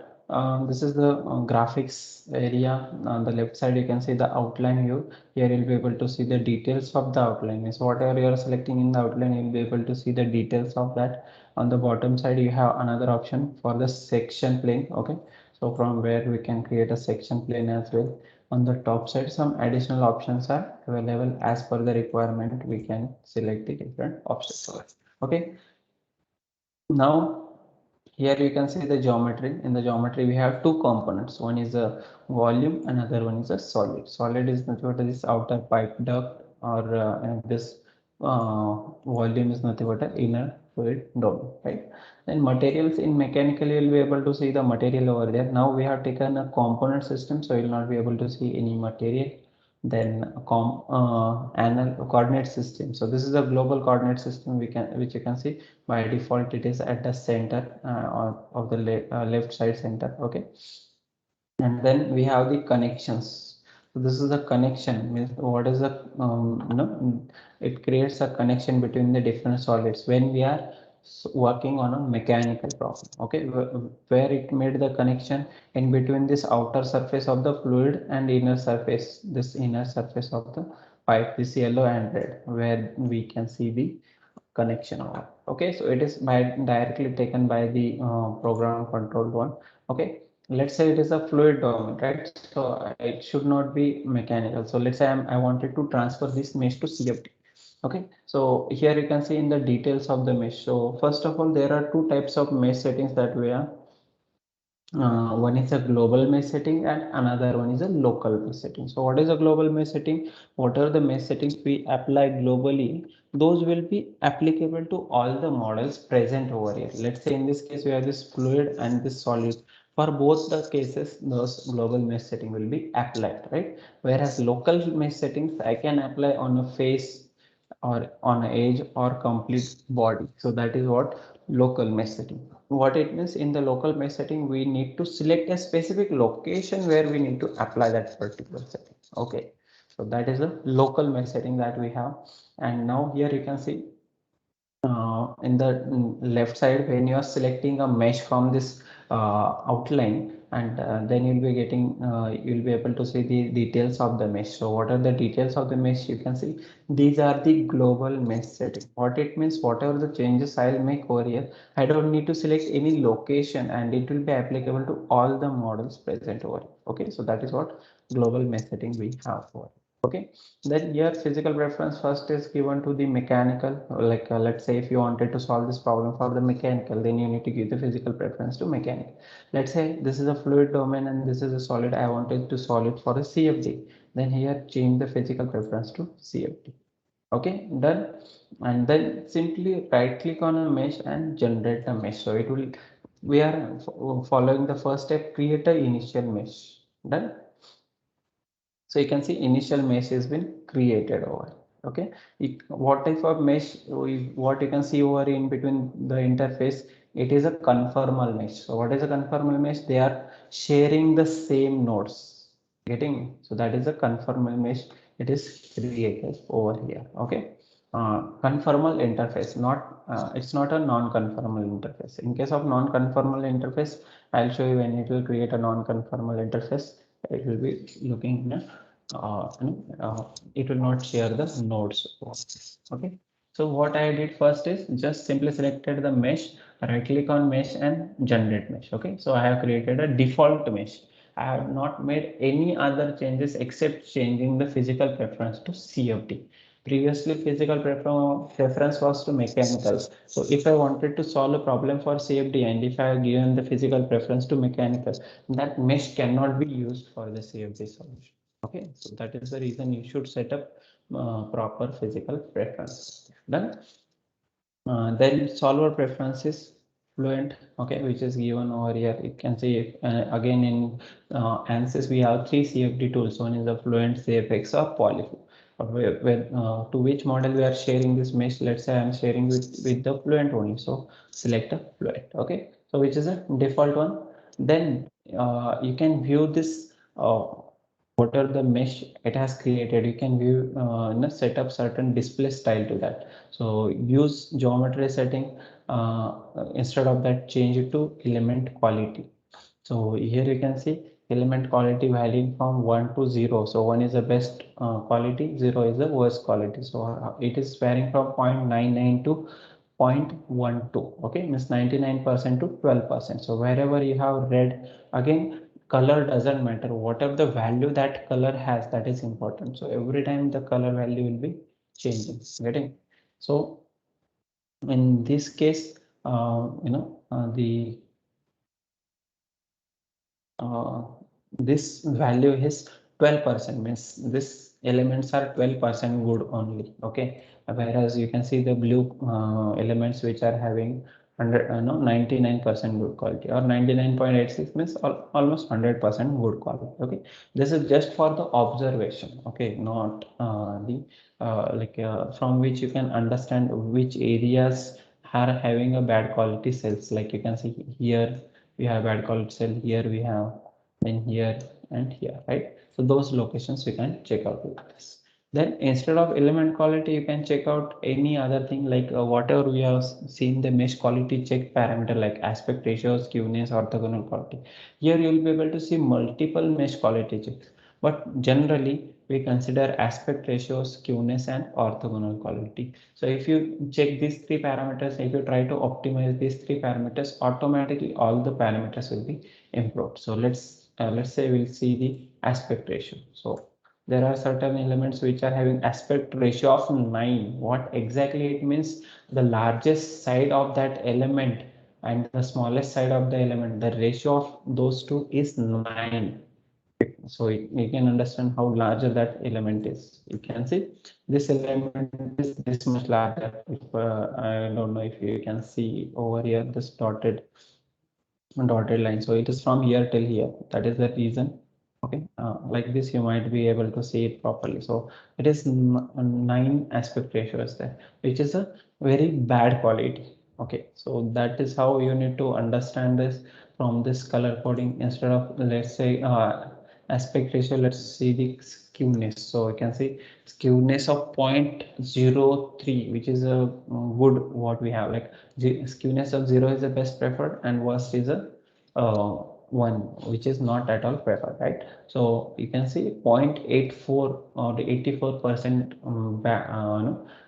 This is the graphics area. On the left side you can see the outline view. Here you'll be able to see the details of the outline. So whatever you are selecting in the outline, you'll be able to see the details of that. On the bottom side you have another option for the section plane. Okay, so from where we can create a section plane as well. On the top side some additional options are available. As per the requirement we can select the different options. Okay, now here you can see the geometry. In the geometry we have two components. One is a volume, another one is a solid. Solid is nothing but this outer pipe duct, or this volume is nothing but an inner fluid domain, right? Then materials in mechanical, you will be able to see the material over there. Now we have taken a component system, so you will not be able to see any material. Then anal coordinate system. So this is a global coordinate system which you can see by default it is at the center of the left side center. Okay, and then we have the connections. So this is a connection, means what is the it creates a connection between the different solids when we are working on a mechanical problem. Okay, where it made the connection in between this outer surface of the fluid and inner surface, this inner surface of the pipe, this yellow and red, where we can see the connection over. Okay, so it is by directly taken by the program controlled one. Okay, let's say it is a fluid domain, right? So it should not be mechanical. So let's say I wanted to transfer this mesh to CFD. Okay, so here you can see in the details of the mesh. So first of all, there are two types of mesh settings that we are one is a global mesh setting and another one is a local mesh setting. So what is a global mesh setting? What are the mesh settings we apply globally? Those will be applicable to all the models present over here. Let's say in this case we have this fluid and this solid. For both the cases, those global mesh setting will be applied, right? Whereas local mesh settings I can apply on a face or on edge or complete body. So that is what local mesh setting. What it means, in the local mesh setting, we need to select a specific location where we need to apply that particular setting. Okay, so that is a local mesh setting that we have. And now here you can see in the left side, when you are selecting a mesh from this outline, and then you'll be getting you'll be able to see the details of the mesh. So what are the details of the mesh? You can see these are the global mesh setting. What it means, whatever the changes I'll make over here, I don't need to select any location and it will be applicable to all the models present over here. Okay, so that is what global mesh setting we have for. Okay, then here physical reference first is given to the mechanical. Like let's say if you wanted to solve this problem for the mechanical, then you need to give the physical preference to mechanical. Let's say this is a fluid domain and this is a solid, I wanted to solve it for a CFD, then here change the physical preference to CFD. Okay, done. And then simply right click on a mesh and generate a mesh. So it will, we are following the first step, create a initial mesh. Done. So you can see initial mesh has been created over. Okay, what type of mesh? What you can see over in between the interface, it is a conformal mesh. So what is a conformal mesh? They are sharing the same nodes. Getting me? So that is a conformal mesh. It is created over here. Okay, conformal interface, not it's not a non-conformal interface. In case of non-conformal interface, I'll show you when it will create a non-conformal interface. It will be looking in a it will not share the nodes. Okay, so what I did first is just simply selected the mesh, right click on mesh and generate mesh. Okay, so I have created a default mesh. I have not made any other changes except changing the physical preference to CFD. Previously physical preference was to mechanical. So if I wanted to solve a problem for CFD and if I have given the physical preference to mechanical, that mesh cannot be used for the CFD solution. Okay, so that is the reason you should set up proper physical preference. Done. Then solver preferences fluent, okay, which is given over here. You can see again in Ansys we have three CFD tools. One is the fluent, CFX, or polyflow. To which model we are sharing this mesh? Let's say I am sharing with the fluent only. So select a fluent. Okay, so which is a default one. Then you can view this. What are the mesh it has created? You can view set up certain display style to that. So use geometry setting, instead of that change it to element quality. So here you can see element quality varying from 1 to 0. So 1 is the best quality, 0 is the worst quality. So it is varying from 0.99 to 0.12. Okay, means 99% to 12%. So wherever you have red, again color doesn't matter. Whatever the value that color has, that is important. So every time the color value will be changing. Getting? So in this case, the uh, this value is 12%, means this elements are 12% good only. Okay, whereas you can see the blue elements which are having 100 no 99% good quality, or 99.86 means almost 100% good quality. Okay, this is just for the observation. Okay, not the from which you can understand which areas are having a bad quality cells. Like you can see here we have bad quality cell, here we have, then here and here, right? So those locations we can check out with this. Then instead of element quality, you can check out any other thing, like whatever we have seen the mesh quality check parameter, like aspect ratio, skewness, orthogonal quality. Here you will be able to see multiple mesh quality checks, but generally we consider aspect ratio, skewness, and orthogonal quality. So if you check these three parameters, if you try to optimize these three parameters, automatically all the parameters will be improved. So let's say we'll see the aspect ratio. So there are certain elements which are having aspect ratio of 9. What exactly it means? The largest side of that element and the smallest side of the element, the ratio of those two is 9. So you can understand how larger that element is. You can see this element is this much larger. If I don't know if you can see over here this dotted line. So it is from here till here. That is the reason. Okay, like this you might be able to see it properly. So it is 9 aspect ratio is there, which is a very bad quality. Okay, so that is how you need to understand this from this color coding. Instead of, let's say, aspect ratio, let's see the skewness. So you can see skewness of 0.03, which is a good what we have. Like skewness of 0 is the best preferred, and worst is a 1, which is not at all preferred, right? So you can see 0.84 or 84%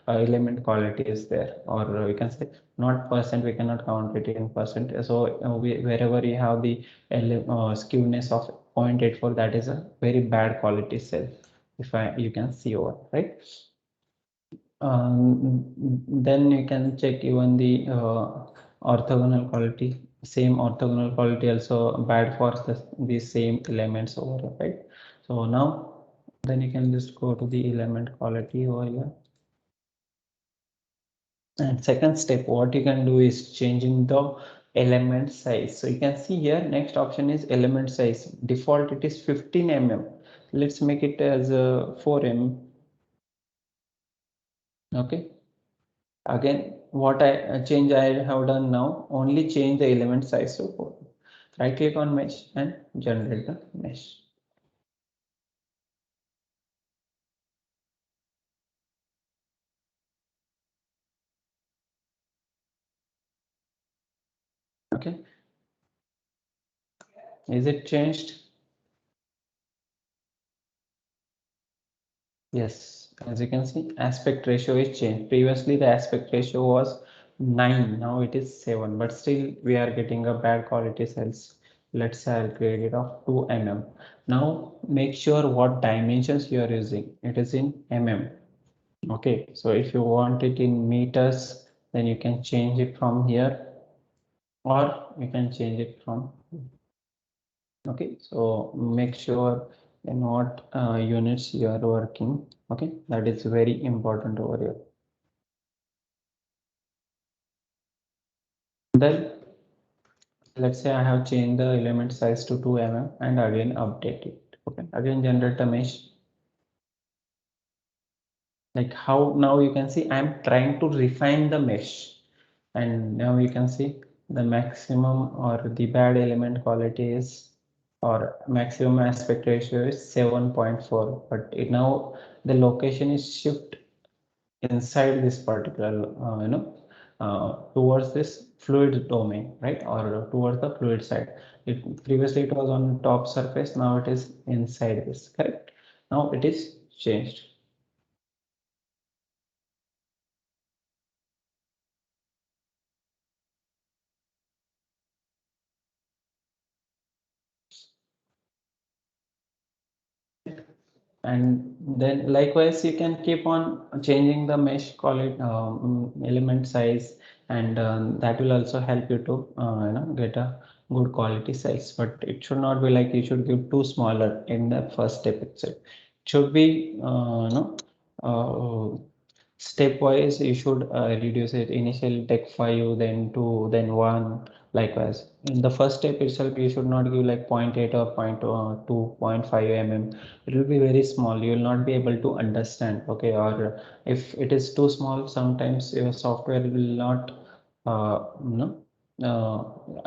element quality is there, or we can say not percent, we cannot count it in percent. So wherever you have the skewness of 0.84, that is a very bad quality cell, if you can see over, right? Then you can check even the orthogonal quality. Same orthogonal quality also bad for the same elements over here, right? So now then you can just go to the element quality over here. And second step, what you can do is changing the element size. So you can see here, next option is element size. Default it is 15 mm. Let's make it as 4 mm. Okay. Again, what change I have done now, only change the element size to 4. Right click on mesh and generate the mesh. Okay, is it changed? Yes, as you can see, aspect ratio is changed. Previously, the aspect ratio was 9, now it is 7, but still we are getting a bad quality cells. Let's say I'll create it of 2 mm. Now make sure what dimensions you are using. It is in mm. Okay, so if you want it in meters, then you can change it from here, or you can change it from. Okay, so make sure in what units you are working. Okay, that is very important over here. Then let's say I have changed the element size to 2 mm and again update it. Okay, again generate a mesh. Like how now you can see I'm trying to refine the mesh, and now you can see the maximum or the bad element quality is, or maximum aspect ratio is 7.4, but now the location is shift inside this particular towards this fluid domain, right, or towards the fluid side. Previously it was on top surface, now it is inside this, correct? Now it is changed. And then likewise you can keep on changing the mesh quality, element size, and that will also help you to get a good quality size. But it should not be like you should give too smaller in the first step itself. It should be stepwise you should reduce it. Initially take 5, then 2, then 1. Likewise in the first step itself you should not give like zero point 0.8 or 0.2 0.5 mm. It will be very small, you will not be able to understand. Okay, or if it is too small, sometimes your software will not no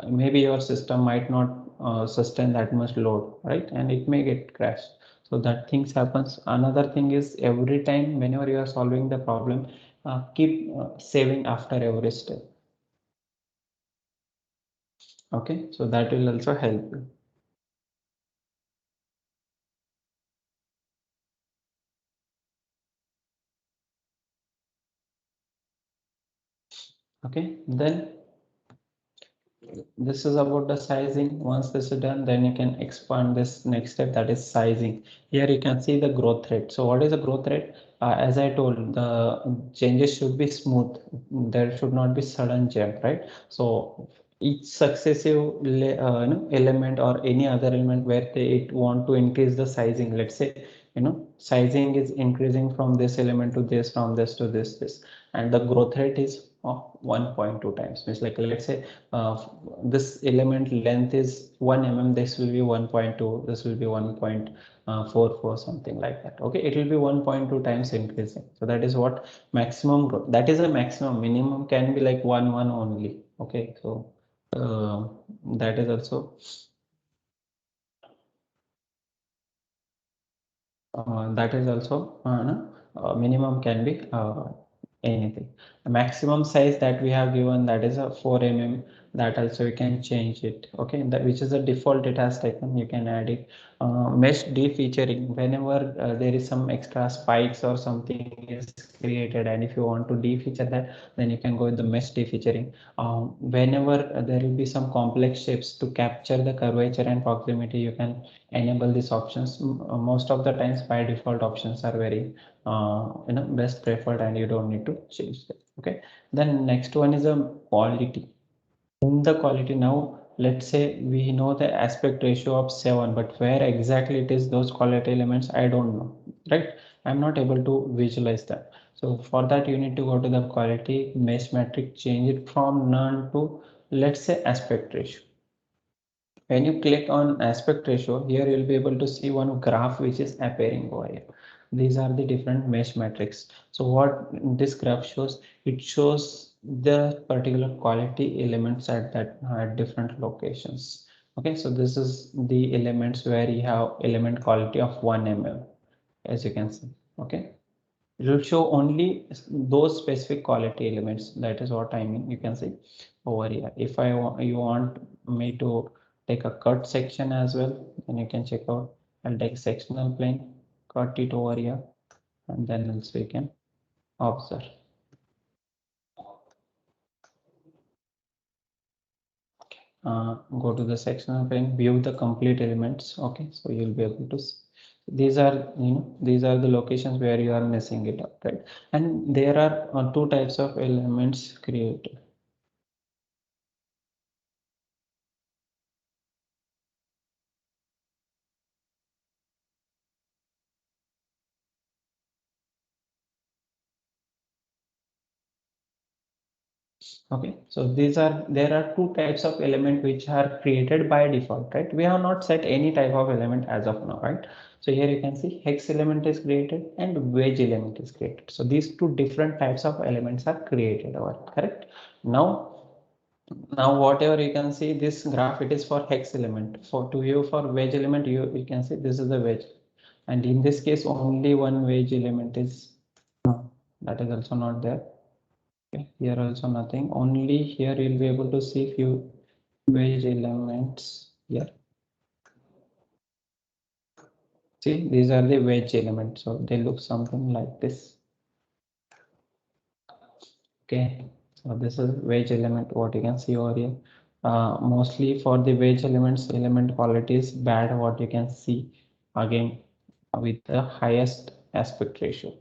maybe your system might not sustain that much load, right, and it may get crashed. So that things happens. Another thing is, every time whenever you are solving the problem, keep saving after every step. Okay, so that will also help you. Okay, then this is about the sizing. Once this is done, then you can expand this next step, that is sizing. Here you can see the growth rate. So what is the growth rate? As I told, the changes should be smooth. There should not be sudden jump, right? So each successive element or any other element where they it want to increase the sizing. Let's say sizing is increasing from this element to this, from this to this, and the growth rate is of 1.2 times. Means like, let's say this element length is 1 mm, this will be 1.2, this will be 1.44, something like that. Okay, it will be 1.2 times increasing. So that is what maximum growth, that is a maximum. Minimum can be like 1 only. Okay, so uh, that is also no, minimum can be anything. The maximum size that we have given, that is a 4 mm. That also you can change it. Okay, that which is the default it has taken. You can add it. Mesh defeaturing, whenever there is some extra spikes or something is created, and if you want to defeature that, then you can go with the mesh defeaturing. Whenever there will be some complex shapes, to capture the curvature and proximity, you can enable these options. Most of the times by default options are very best preferred, and you don't need to change them. Okay, then next one is a quality. In the quality, now let's say we know the aspect ratio of 7, but where exactly it is, those quality elements I don't know, right? I'm not able to visualize that. So for that you need to go to the quality mesh matrix, change it from none to, let's say, aspect ratio. When you click on aspect ratio, here you'll be able to see one graph which is appearing over here. These are the different mesh matrix. So what this graph shows, it shows the particular quality elements at that at different locations. Okay, so this is the elements where you have element quality of 1 mm, as you can see. Okay, it will show only those specific quality elements. That is what I mean. You can see over here. If you want me to take a cut section as well, then you can check out. I'll take sectional plane, cut it over here, and then also you can observe. Go to the sectional plane, view the complete elements. Okay, so you'll be able to see. These are these are the locations where you are messing it up, right? And there are two types of elements created. Okay, so there are two types of element which are created by default, right? We have not set any type of element as of now, right? So here you can see hex element is created and wedge element is created. So these two different types of elements are created over, correct? Now whatever you can see, this graph, it is for hex element. For to view for wedge element, you can see this is the wedge, and in this case only one wedge element is that is also not there. Okay, here also nothing. Only here you'll be able to see few wedge elements here. See, these are the wedge elements. So they look something like this. Okay, so this is wedge element. What you can see over here. Mostly for the wedge elements, element quality is bad. What you can see again with the highest aspect ratio.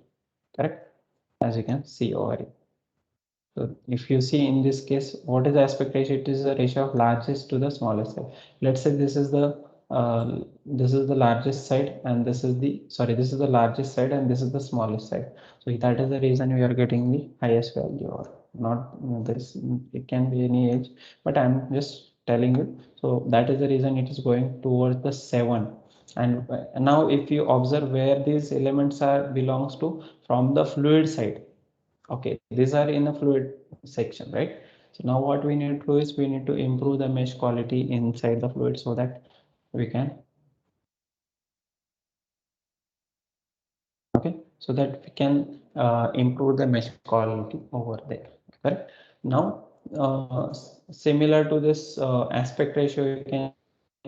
Correct, as you can see over here. So if you see in this case, what is the aspect ratio? It is the ratio of largest to the smallest cell. Let's say this is the this is the largest side and this is the, sorry, this is the largest side and this is the smallest side. So that is the reason we are getting the highest value, or not, this, it can be any age, but I'm just telling you. So that is the reason it is going towards the 7. And now if you observe where these elements are belongs to, from the fluid side. Okay, these are in a fluid section, right? So now what we need to do is we need to improve the mesh quality inside the fluid so that we can, okay, so that we can improve the mesh quality over there, correct? Now similar to this aspect ratio, you can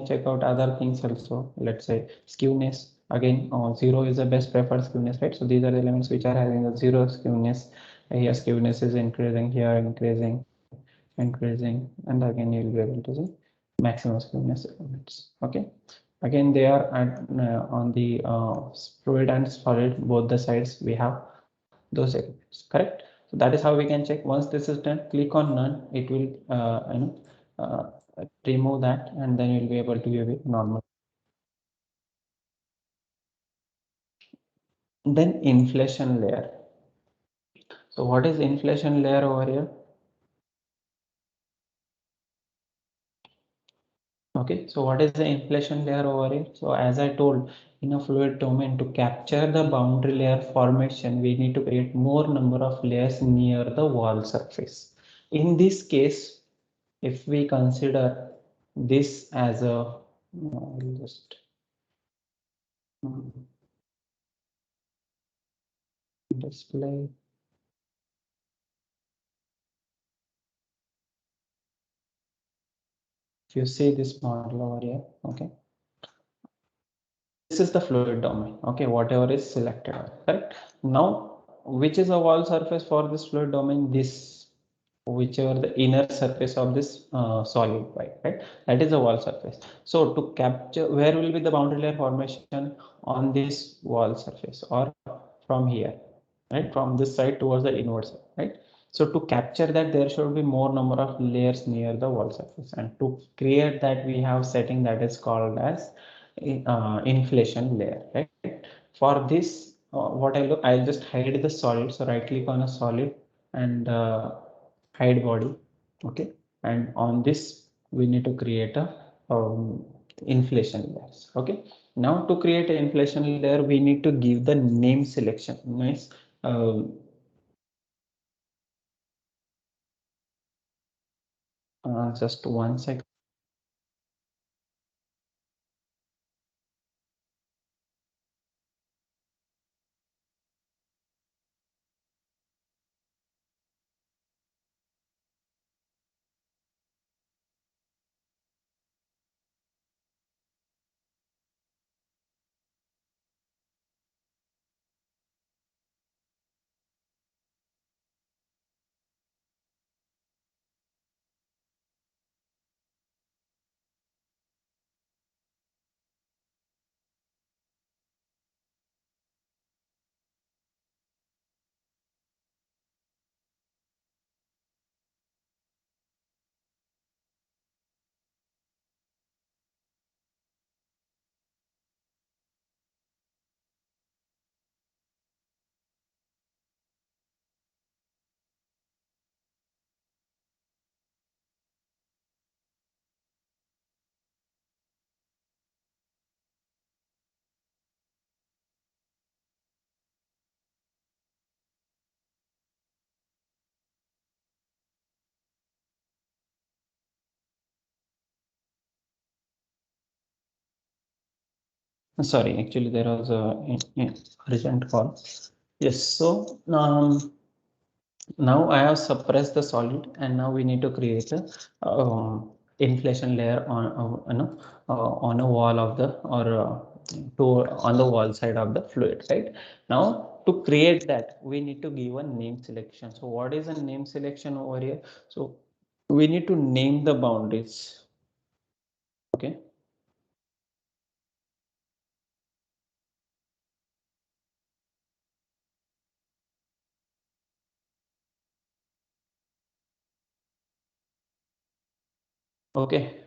check out other things also. Let's say skewness, again 0 is the best preferred skewness, right? So these are the elements which are having a 0 skewness. Here skewness is increasing, here increasing, and again you'll be able to see maximum skewness elements. Okay, again they are at, on the fluid and solid, both the sides we have those elements, correct? So that is how we can check. Once this is done, click on none, it will uh, remove that, and then you'll be able to view it normal. Then inflation layer. So what is inflation layer over here? Okay, so what is the inflation layer over here? So as I told, in a fluid domain, to capture the boundary layer formation, we need to create more number of layers near the wall surface. In this case, if we consider this as a, I'll just display. If you see this model over here, okay, this is the fluid domain, okay, whatever is selected, correct? Now which is a wall surface for this fluid domain? This, whichever the inner surface of this solid pipe, right? That is the wall surface. So to capture, where will be the boundary layer formation? On this wall surface, or from here, right, from this side towards the inward side, right? So to capture that, there should be more number of layers near the wall surface, and to create that, we have setting that is called as inflation layer, right? For this, what I'll just hide the solid. So right click on a solid and hide body, okay, and on this we need to create a inflation layers. Okay, now to create an inflation layer, we need to give the name selection. Nice. um, just 1 second. Sorry, actually there was a urgent call. Yes, so now I have suppressed the solid, and now we need to create a inflation layer on on a wall of the, or to on the wall side of the fluid, right? Now to create that, we need to give a name selection. So what is a name selection over here? So we need to name the boundaries. Okay. Okay.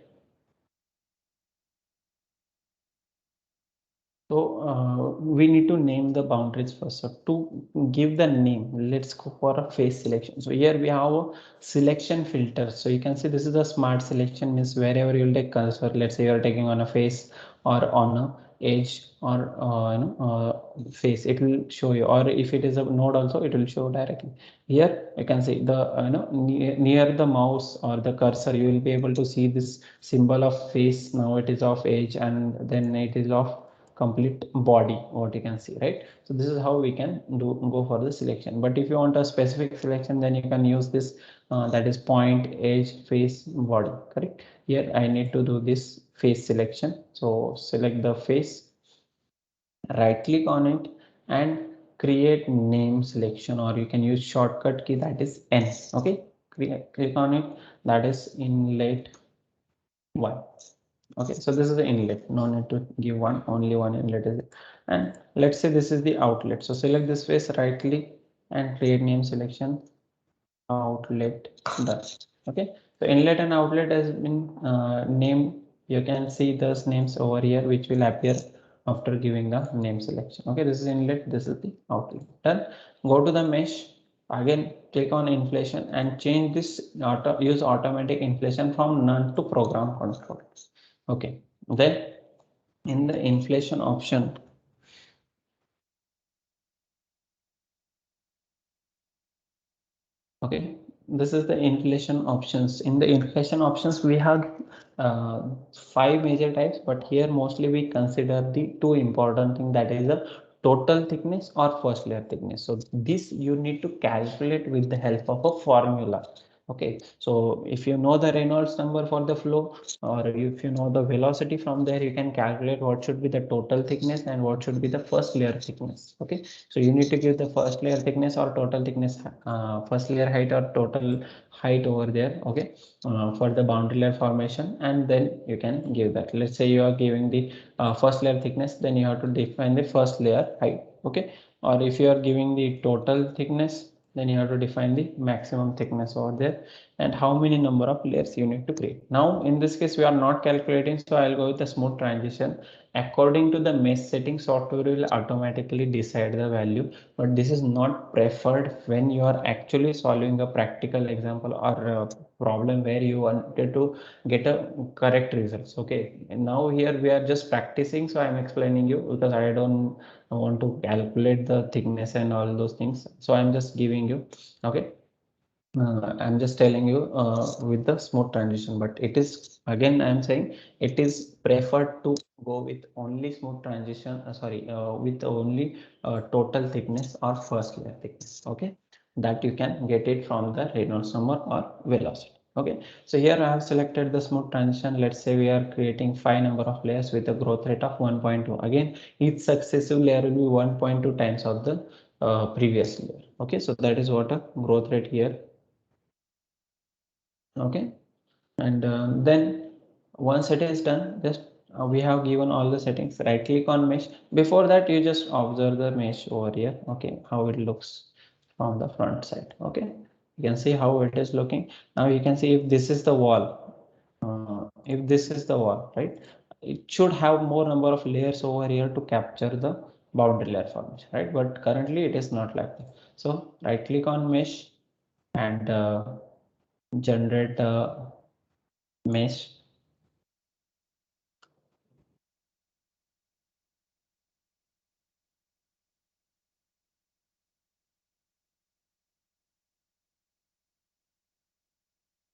So we need to name the boundaries first. So to give the name, let's go for a face selection. So here we have a selection filter. So you can see this is a smart selection, means wherever you'll take cursor, let's say you're taking on a face or on a edge or face, it will show you. Or if it is a node also, it will show directly. Here you can see the near the mouse or the cursor, you will be able to see this symbol of face. Now it is of edge, and then it is of complete body, what you can see, right? So this is how we can do go for the selection. But if you want a specific selection, then you can use this, that is point, edge, face, body, correct? Here I need to do this face selection. So select the face, right click on it, and create name selection, or you can use shortcut key, that is N. Okay, click on it, that is inlet one. Okay, so this is the inlet, no need to give one, only one inlet is it. And let's say this is the outlet, so select this face, right click and create name selection, outlet, done. Okay, so inlet and outlet has been named. You can see those names over here which will appear after giving the name selection. Okay, this is inlet, this is the outlet, done. Go to the mesh, again click on inflation and change this use automatic inflation from none to program control. Okay, then in the inflation option, okay, this is the inflation options. In the inflation options, we have uh, five major types, but here mostly we consider the two important thing, that is the total thickness or first layer thickness. So this you need to calculate with the help of a formula. Okay, so if you know the Reynolds number for the flow, or if you know the velocity, from there you can calculate what should be the total thickness and what should be the first layer thickness. Okay, so you need to give the first layer thickness or total thickness, first layer height or total height over there. Okay, for the boundary layer formation, and then you can give that. Let's say you are giving the first layer thickness, then you have to define the first layer height. Okay, or if you are giving the total thickness, then you have to define the maximum thickness over there, and how many number of layers you need to create. Now in this case we are not calculating, so I'll go with the smooth transition. According to the mesh setting, software will automatically decide the value, but this is not preferred when you are actually solving a practical example or a problem where you wanted to get a correct results. Okay, and now here we are just practicing, so I'm explaining you because I don't want to calculate the thickness and all those things, so I'm just giving you. Okay, I'm just telling you with the smooth transition, but it is, again I'm saying, it is preferred to go with only smooth transition, sorry, with only total thickness or first layer thickness. Okay, that you can get it from the Reynolds number or velocity. Okay, so here I have selected the smooth transition. Let's say we are creating 5 number of layers with a growth rate of 1.2. Again, each successive layer will be 1.2 times of the previous layer. Okay, so that is what a growth rate here. Okay, and then once it is done, just we have given all the settings, right click on mesh. Before that you just observe the mesh over here. Okay, how it looks from the front side. Okay, you can see how it is looking. Now you can see if this is the wall, if this is the wall, right, it should have more number of layers over here to capture the boundary layer formation, right? But currently it is not like that. So right click on mesh and generate mesh.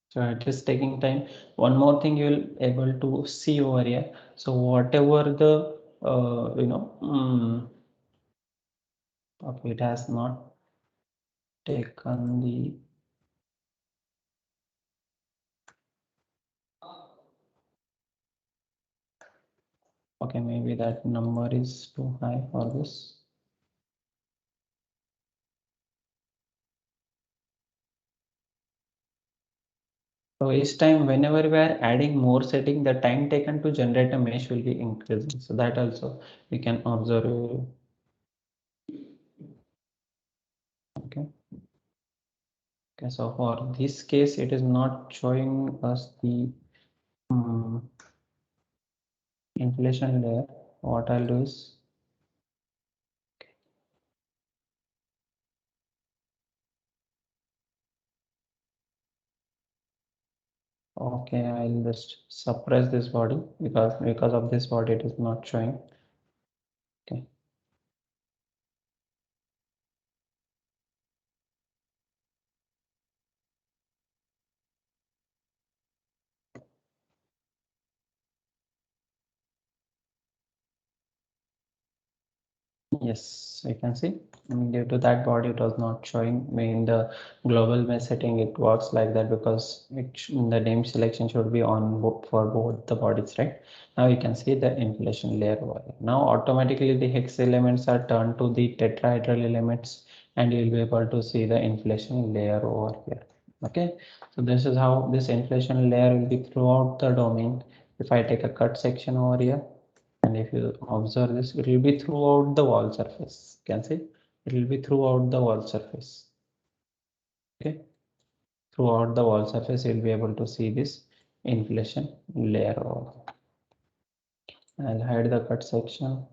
So it is taking time. One more thing you will able to see over here. So whatever the okay, it has not taken the, okay, maybe that number is too high for this. So each time whenever we are adding more setting, the time taken to generate a mesh will be increasing. So that also we can observe. Okay. Okay, so for this case, it is not showing us the inflation layer. What I'll do is Okay, I'll just suppress this body because of this body it is not showing. Okay. Yes, I can see. Due to that body, it was not showing me in the global mesh setting. It works like that because the name selection should be on for both the bodies, right? Now you can see the inflation layer over here. Now automatically the hex elements are turned to the tetrahedral elements, and you'll be able to see the inflation layer over here. Okay, so this is how this inflation layer will be throughout the domain. If I take a cut section over here, and if you observe this, it will be throughout the wall surface. You can see it will be throughout the wall surface. Okay, throughout the wall surface, you'll be able to see this inflation layer over. I'll hide the cut section.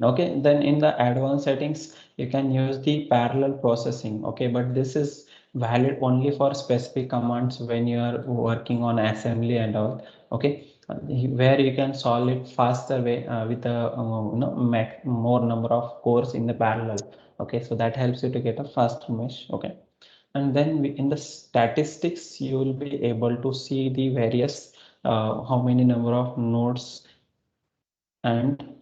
Okay, then in the advanced settings you can use the parallel processing. Okay, but this is valid only for specific commands when you are working on assembly and all. Okay, where you can solve it faster way with a more number of cores in the parallel. Okay, so that helps you to get a faster mesh. Okay, and then in the statistics you will be able to see the various how many number of nodes and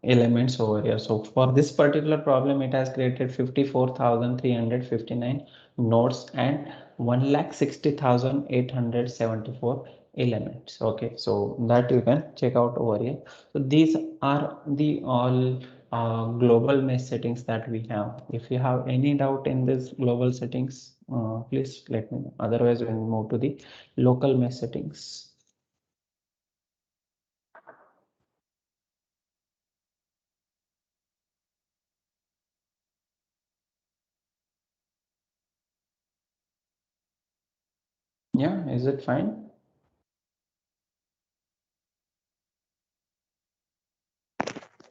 elements over here. So for this particular problem it has created 54,359 nodes and 1,60,874 elements. Okay, so that you can check out over here. So these are the all global mesh settings that we have. If you have any doubt in this global settings, please let me know. Otherwise we'll move to the local mesh settings. Yeah, is it fine?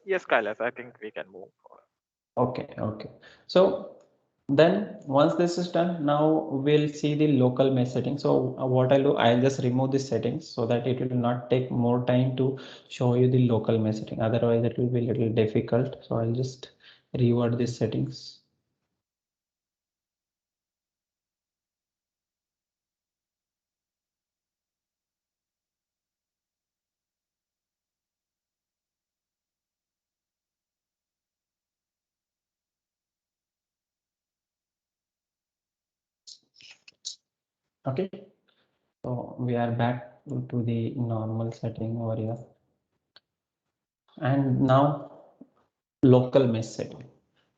Yes, Kailash, I think we can move forward. Okay, okay. So then once this is done, now we'll see the local mesh setting. So what I'll do, I'll just remove this settings so that it will not take more time to show you the local mesh setting. Otherwise, it will be a little difficult. So I'll just reword these settings. Okay, so we are back to the normal setting over here. And now local mesh setting.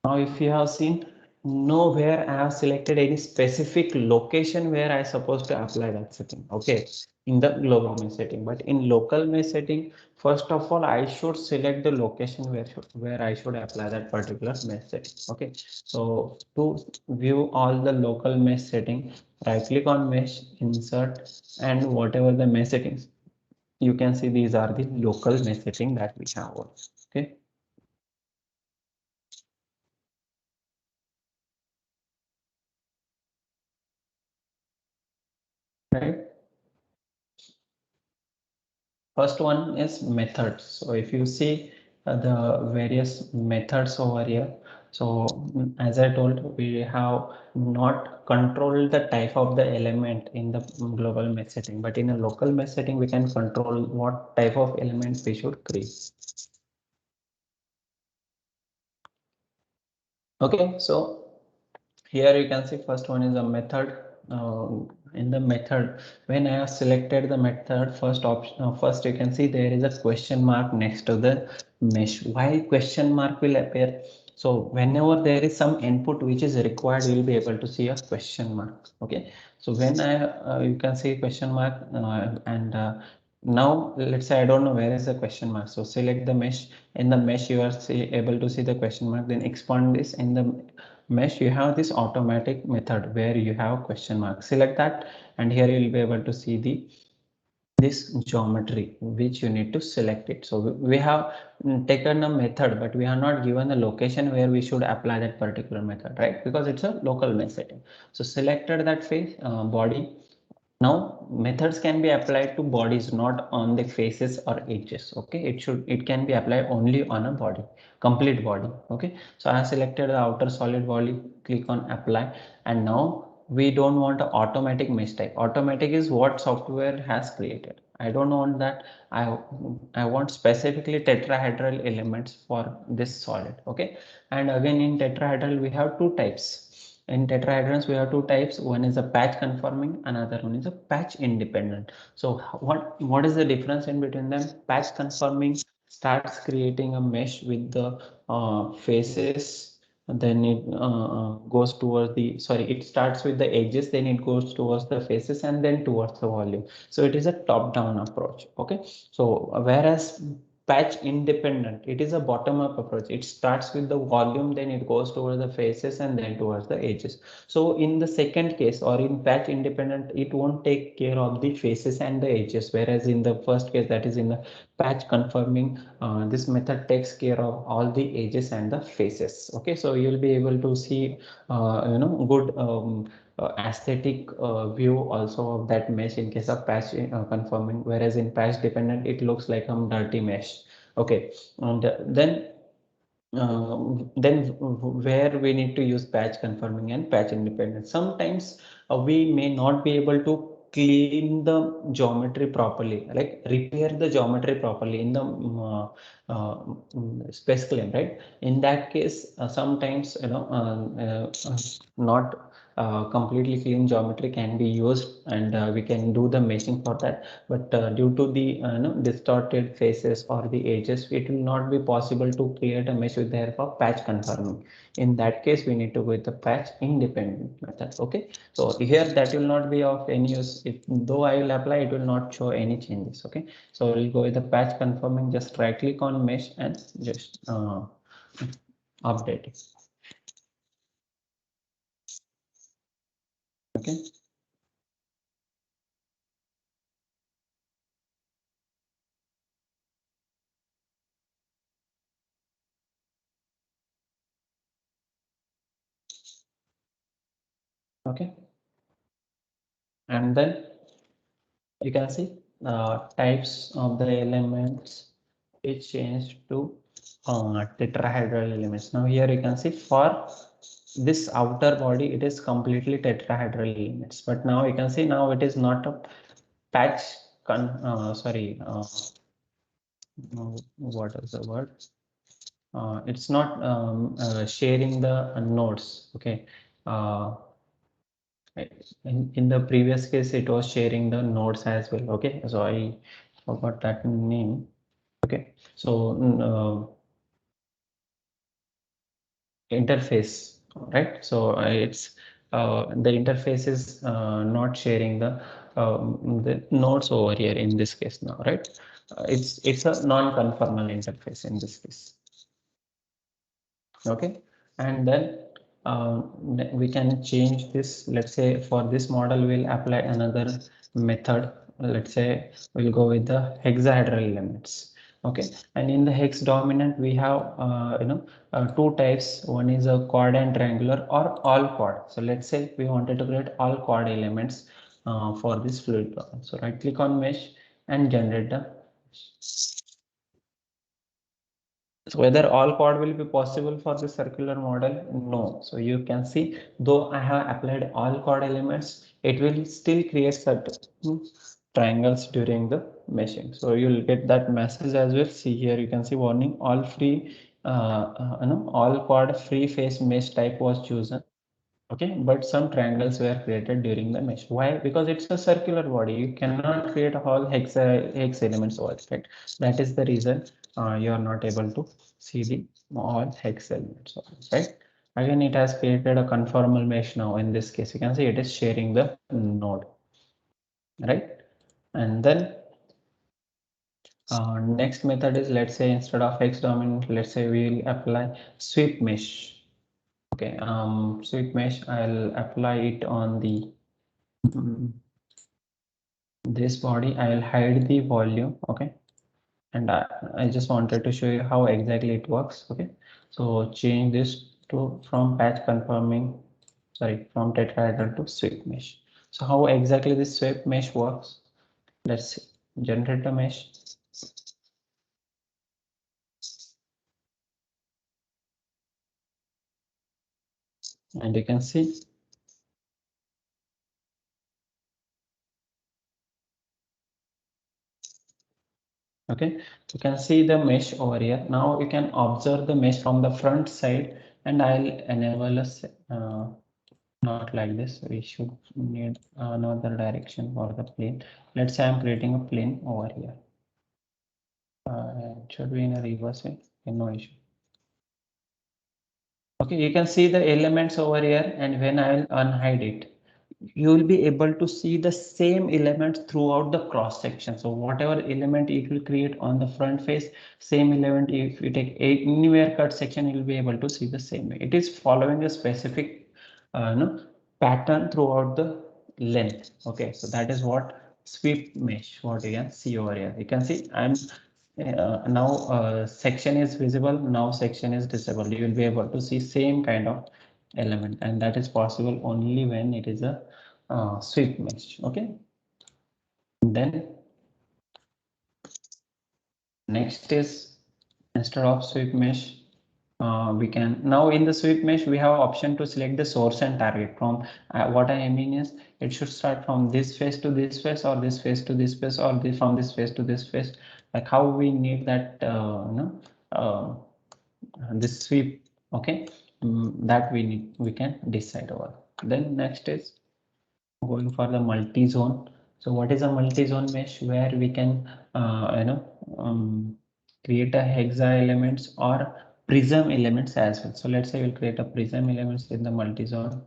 Now, if you have seen, nowhere I have selected any specific location where I supposed to apply that setting. Okay, in the global mesh setting, but in local mesh setting, first of all, I should select the location where I should apply that particular mesh setting. Okay, so to view all the local mesh setting, right click on mesh, insert, and whatever the mesh settings, you can see these are the local mesh setting that we have. Okay. Right. First one is methods. So if you see the various methods over here, so as I told, we have not controlled the type of the element in the global mesh setting, but in a local mesh setting, we can control what type of elements we should create. Okay, so here you can see first one is a method. In the method, when I have selected the method, first option, first you can see there is a question mark next to the mesh. Why question mark will appear? So whenever there is some input which is required, you will be able to see a question mark. Okay, so when you can see question mark and now let's say I don't know where is the question mark. So select the mesh. In the mesh, you are able to see the question mark. Then expand this in the mesh. You have this automatic method where you have question mark. Select that, and here you will be able to see the this geometry which you need to select it. So we have taken a method, but we are not given the location where we should apply that particular method, right? Because it's a local mesh setting. So selected that face body. Now methods can be applied to bodies, not on the faces or edges. Okay, it can be applied only on a body, complete body. Okay, so I selected the outer solid body, click on apply, and now we don't want an automatic mesh type. Automatic is what software has created. I don't want that. I want specifically tetrahedral elements for this solid. Okay, and again in tetrahedral we have two types. In tetrahedrons we have two types. One is a patch conforming, another one is a patch independent. So what is the difference in between them? Patch conforming starts creating a mesh with the faces, then it goes towards the, sorry, it starts with the edges, then it goes towards the faces, and then towards the volume. So it is a top down approach. Okay, so whereas patch independent, it is a bottom up approach. It starts with the volume, then it goes towards the faces, and then towards the edges. So in the second case, or in patch independent, it won't take care of the faces and the edges, whereas in the first case, that is in the patch confirming, this method takes care of all the edges and the faces. Okay, so you'll be able to see good aesthetic view also of that mesh in case of patch conforming, whereas in patch dependent it looks like a dirty mesh. Okay, and then where we need to use patch confirming and patch independent. Sometimes we may not be able to clean the geometry properly, like repair the geometry properly in the space claim, right? In that case, sometimes not completely clean geometry can be used, and we can do the meshing for that. But due to the distorted faces or the edges, it will not be possible to create a mesh with the help of patch confirming. In that case, we need to go with the patch independent method. Okay, so here that will not be of any use. Though I will apply, it will not show any changes. Okay, so we'll go with the patch confirming. Just right click on mesh and just update it. Okay. Okay, and then you can see types of the elements is changed to tetrahedral elements. Now here you can see for this outer body it is completely tetrahedral elements, but now you can see now it is not a patch sorry, what is the word, it's not sharing the nodes. Okay, uh, in the previous case it was sharing the nodes as well. Okay, so I forgot that name. Okay, so interface, right? So it's the interface is not sharing the nodes over here in this case now, right? It's a non-conformal interface in this case. Okay, and then we can change this. Let's say for this model we'll apply another method. Let's say we'll go with the hexahedral elements. Okay, and in the hex dominant we have two types. One is a quad and triangular, or all quad. So let's say we wanted to create all quad elements for this fluid problem. So right click on mesh and generate the. So whether all quad will be possible for the circular model? No. So you can see, though I have applied all quad elements, it will still create certain triangles during the meshing. So you'll get that message as well. See here, you can see warning, all free, all quad free face mesh type was chosen. Okay, but some triangles were created during the mesh. Why? Because it's a circular body. You cannot create a whole hex elements over it, right? That is the reason you are not able to see the all hex elements over it, right? Again, it has created a conformal mesh now. In this case, you can see it is sharing the node, right? And then next method is, let's say instead of hex dominant, let's say we'll apply sweep mesh. Okay, sweep mesh, I'll apply it on the this body, I will hide the volume. Okay, and I just wanted to show you how exactly it works. Okay, so change this to from patch confirming, sorry, from tetrahedral to sweep mesh. So how exactly this sweep mesh works? Let's see. Generate a mesh, and you can see. Okay, you can see the mesh over here. Now you can observe the mesh from the front side, and I'll enable a not like this. We should need another direction for the plane. Let's say I'm creating a plane over here. It should be in a reverse way. Okay, no issue. Okay, you can see the elements over here, and when I will unhide it, you will be able to see the same elements throughout the cross section. So whatever element it will create on the front face, same element, if you take anywhere cut section, you will be able to see the same way. It is following a specific no, pattern throughout the length. Okay, so that is what sweep mesh, what you can see over here. You can see I'm now section is visible, now section is disabled. You will be able to see same kind of element, and that is possible only when it is a sweep mesh. Okay, then next is, instead of sweep mesh, we can now in the sweep mesh we have option to select the source and target from. What I mean is it should start from this face to this face, or this face to this face, or from this face to this face, like how we need that uh, this sweep. Okay, that we can decide over. Then next is going for the multi-zone. So what is a multi-zone mesh? Where we can create a hexa elements or prism elements as well. So let's say we'll create a prism elements in the multi-zone.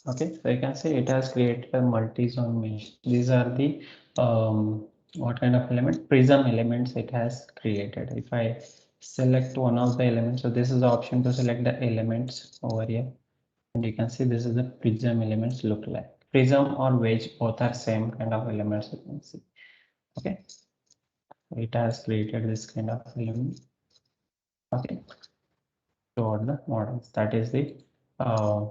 Okay, so you can see it has created a multi-zone mesh. These are the what kind of element? Prism elements it has created. If I select one of the elements, so this is the option to select the elements over here, and you can see this is the prism elements look like. Prism or wedge both are same kind of elements, you can see. Okay, it has created this kind of element. Okay, toward the models. That is the uh,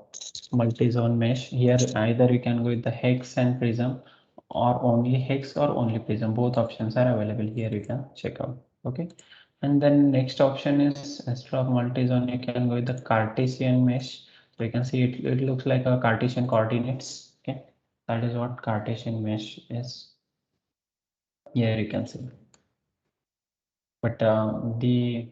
multi-zone mesh. Here either you can go with the hex and prism, or only hex or only prism. Both options are available here. You can check out. Okay, and then next option is, instead of multi-zone, you can go with the Cartesian mesh. So you can see it looks like a Cartesian coordinates. Okay, that is what Cartesian mesh is. Here you can see. But the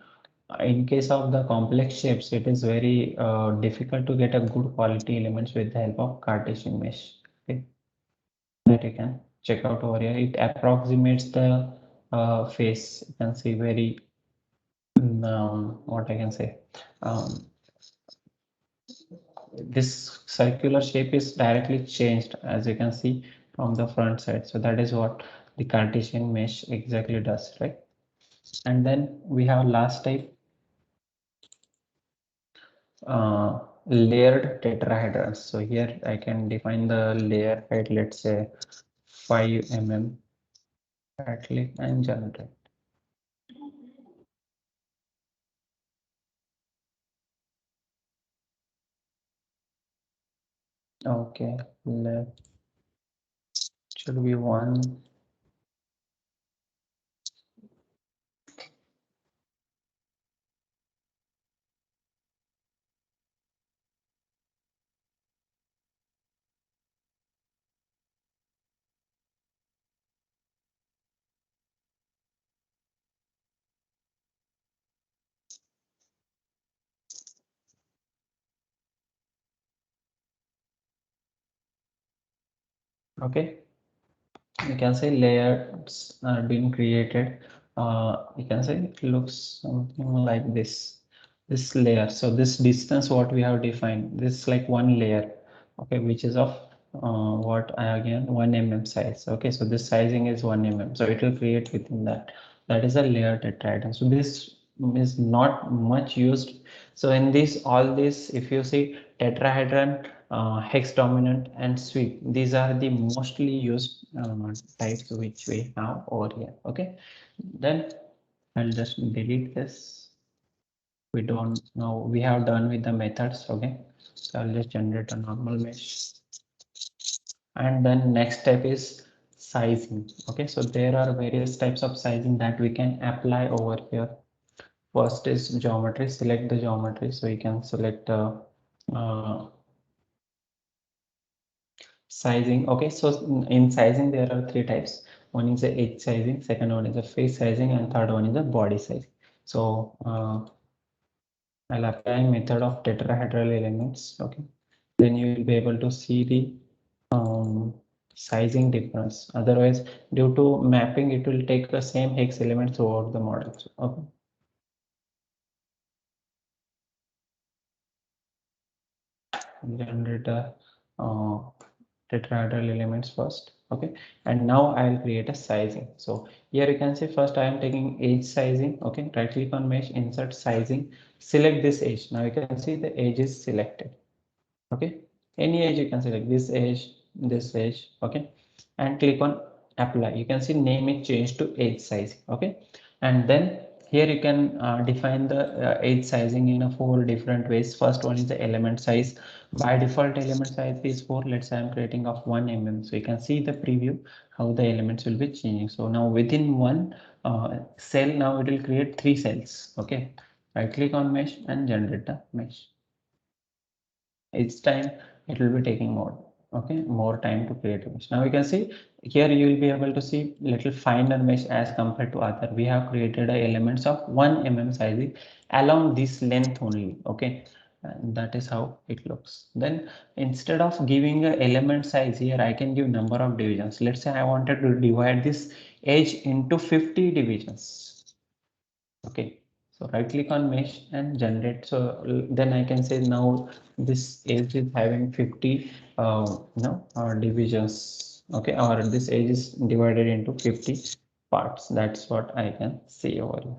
in case of the complex shapes, it is very difficult to get a good quality elements with the help of Cartesian mesh. Okay, that you can check out over here. It approximates the face. You can see very what I can say. Um, this circular shape is directly changed, as you can see from the front side. So that is what the Cartesian mesh exactly does, right? And then we have last type, layered tetrahedrons. So here I can define the layer height, let's say 5 mm. Right click and generate. Okay, left should be 1. Okay, you can say layers are being created. You can say it looks something like this. this layer. So this distance what we have defined, this is like one layer, okay, which is of what again 1 mm size. Okay, so this sizing is 1 mm, so it will create within that. That is a layer tetrahedron. So this is not much used. So in this, all this, if you see tetrahedron, hex dominant and sweep, these are the mostly used types which we have over here. Okay, then I'll just delete this. We don't know, we have done with the methods. Okay, so I'll just generate a normal mesh, and then next step is sizing. Okay, so there are various types of sizing that we can apply over here. First is geometry. Select the geometry, so you can select uh, sizing. Okay, so in sizing there are three types. One is the edge sizing, second one is the face sizing, and third one is the body sizing. So I'll apply method of tetrahedral elements. Okay, then you will be able to see the um, sizing difference. Otherwise, due to mapping, it will take the same hex element throughout the model. So, okay, generate a uh, tetrahedral elements first. Okay, and now I'll create a sizing. So here you can see first I am taking edge sizing. Okay, right click on mesh, insert sizing, select this edge. Now you can see the edge is selected. Okay, any edge you can select, this edge. Okay, and click on apply. You can see name is changed to edge size. Okay, and then here you can define the edge sizing in a four different ways. First one is the element size. By default element size is 4. Let's say I'm creating of 1 mm, so you can see the preview how the elements will be changing. So now within one cell, now it will create 3 cells. Okay, right click on mesh and generate the mesh. Each time it will be taking more time to create a mesh. Now you can see here, you will be able to see little finer mesh as compared to other. We have created elements of 1 mm sizing along this length only. Okay, and that is how it looks. Then instead of giving a element size, here I can give number of divisions. Let's say I wanted to divide this edge into 50 divisions. Okay, so right click on mesh and generate. So then I can say now this edge is having 50 divisions. Okay, or this edge is divided into 50 parts. That's what I can see over here.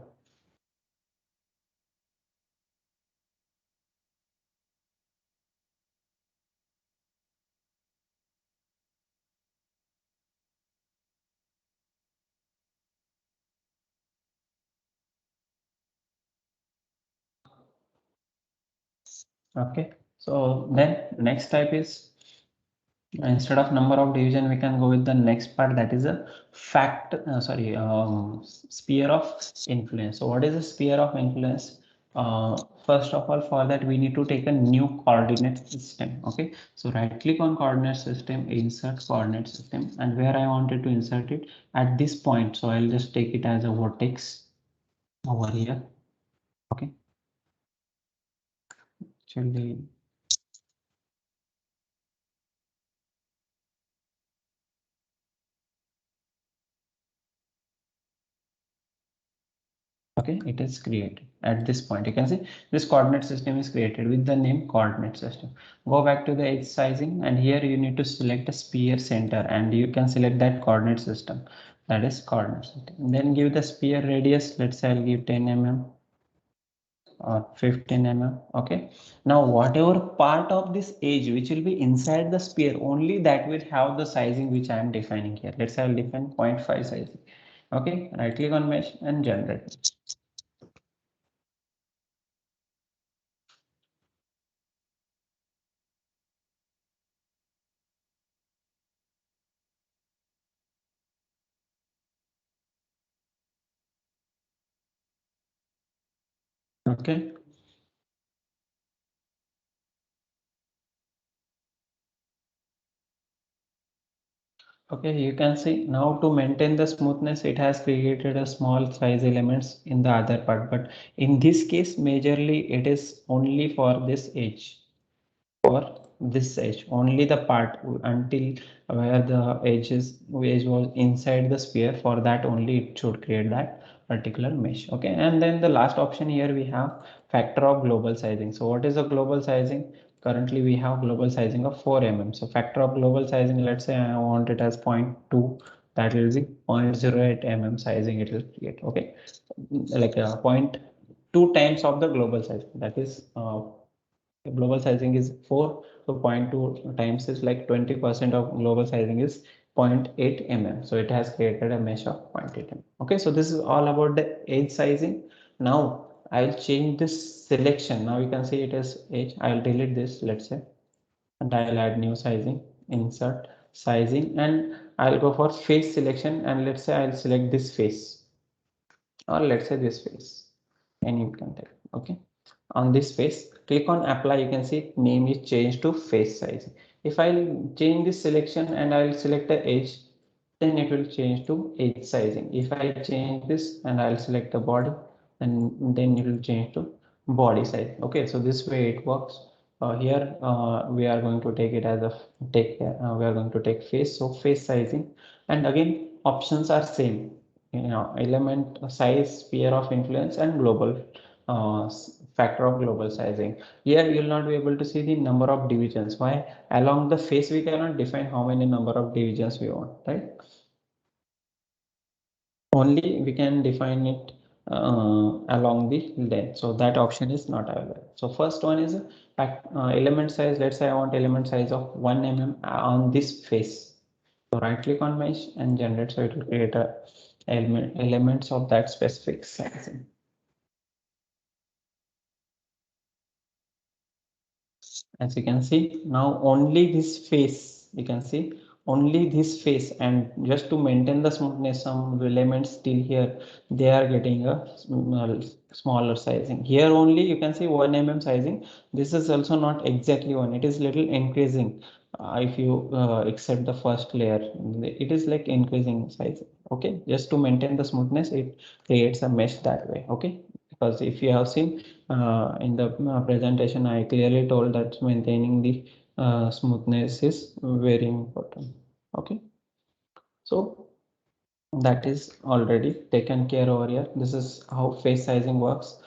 Okay, so then next type is, instead of number of division, we can go with the next part, that is a sphere of influence. So what is a sphere of influence? First of all, for that we need to take a new coordinate system. Okay, so right click on coordinate system, insert coordinate system, and where I wanted to insert it at this point, so I'll just take it as a vertex over here. Okay, actually, okay, it is created at this point. You can see this coordinate system is created with the name coordinate system. Go back to the edge sizing, and here you need to select a sphere center, and you can select that coordinate system, that is coordinate system. Then give the sphere radius. Let's say I'll give 10 mm or 15 mm. Okay, now whatever part of this edge which will be inside the sphere, only that will have the sizing which I am defining here. Let's say I'll define 0.5 sizing. Okay, right click on mesh and generate. Okay, okay, you can see now to maintain the smoothness, it has created a small size elements in the other part, but in this case, majorly it is only for this edge, for this edge, only the part until where the edge was inside the sphere, for that only it should create that. particular mesh. Okay, and then the last option here we have factor of global sizing. So what is the global sizing? Currently we have global sizing of 4 mm. So factor of global sizing, let's say I want it as 0.2, that will be 0.08 mm sizing it will create. Okay, like a 0.2 times of the global size, that is global sizing is 4, so 0.2 times is like 20% of global sizing is 0.8 mm. So it has created a mesh of 0.8 mm. Okay, so this is all about the edge sizing. Now I'll change this selection. Now you can see it as edge. I'll delete this, let's say, and I'll add new sizing, insert sizing, and I'll go for face selection, and let's say I'll select this face, or let's say this face, and you can take. Okay, on this face, click on apply. You can see name is changed to face size. If I'll change this selection and I'll select the edge, then it will change to edge sizing. If I change this and I'll select the body, and then it will change to body size. Okay, so this way it works. Here we are going to take it as a we are going to take face, so face sizing, and again options are same, element size, sphere of influence, and global factor of global sizing. Here you will not be able to see the number of divisions. Why? Along the face we cannot define how many number of divisions we want, right? Only we can define it along the length, so that option is not available. So first one is element size. Let's say I want element size of 1 mm on this face. So right click on mesh and generate, so it will create a elements of that specific size. As you can see, now only this face, you can see only this face, and just to maintain the smoothness, some elements still here, they are getting a smaller sizing. Here only you can see 1 mm sizing. This is also not exactly one, it is little increasing. If you accept the first layer, it is like increasing size. Okay, just to maintain the smoothness, it creates a mesh that way. Okay, because if you have seen in the presentation, I clearly told that maintaining the smoothness is very important. Okay, so that is already taken care over here. This is how face sizing works.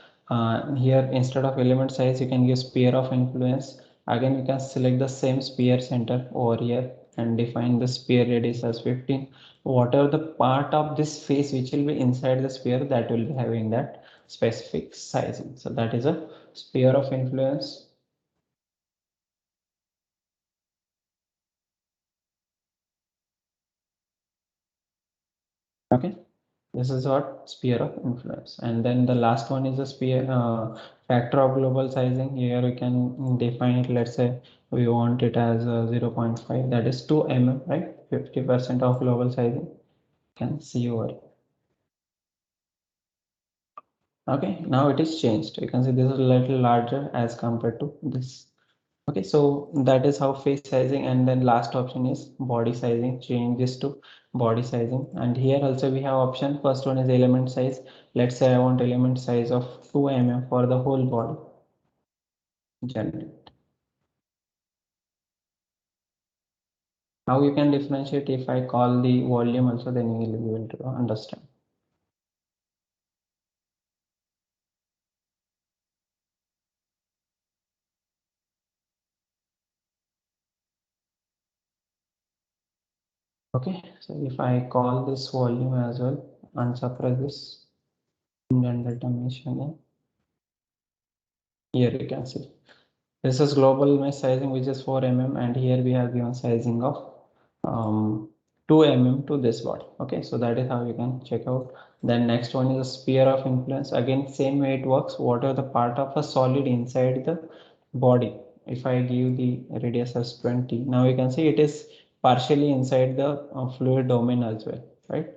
Here, instead of element size, you can use sphere of influence. Again, you can select the same sphere center over here and define the sphere radius as 15. Whatever the part of this face which will be inside the sphere, that will be having that specific sizing. So that is a sphere of influence. Okay, this is what sphere of influence. And then the last one is a sphere factor of global sizing. Here we can define it. Let's say we want it as 0.5, that is 2 mm, right? 50% of global sizing. You can see over here. Okay, now it is changed. You can see this is a little larger as compared to this. Okay, so that is how face sizing, and then last option is body sizing. Change this to body sizing, and here also we have option. First one is element size. Let's say I want element size of 2 mm for the whole body. Generate. Now you can differentiate. If I call the volume also, then you will be able to understand. Okay, so if I call this volume as well, unsuppress this, generate a mesh again. Here you can see. This is global mesh sizing, which is 4 mm, and here we have given sizing of 2 mm to this body. Okay, so that is how you can check out. Then next one is a sphere of influence. Again, same way it works. Whatever the part of a solid inside the body. If I give the radius as 20, now you can see it is partially inside the fluid domain as well, right?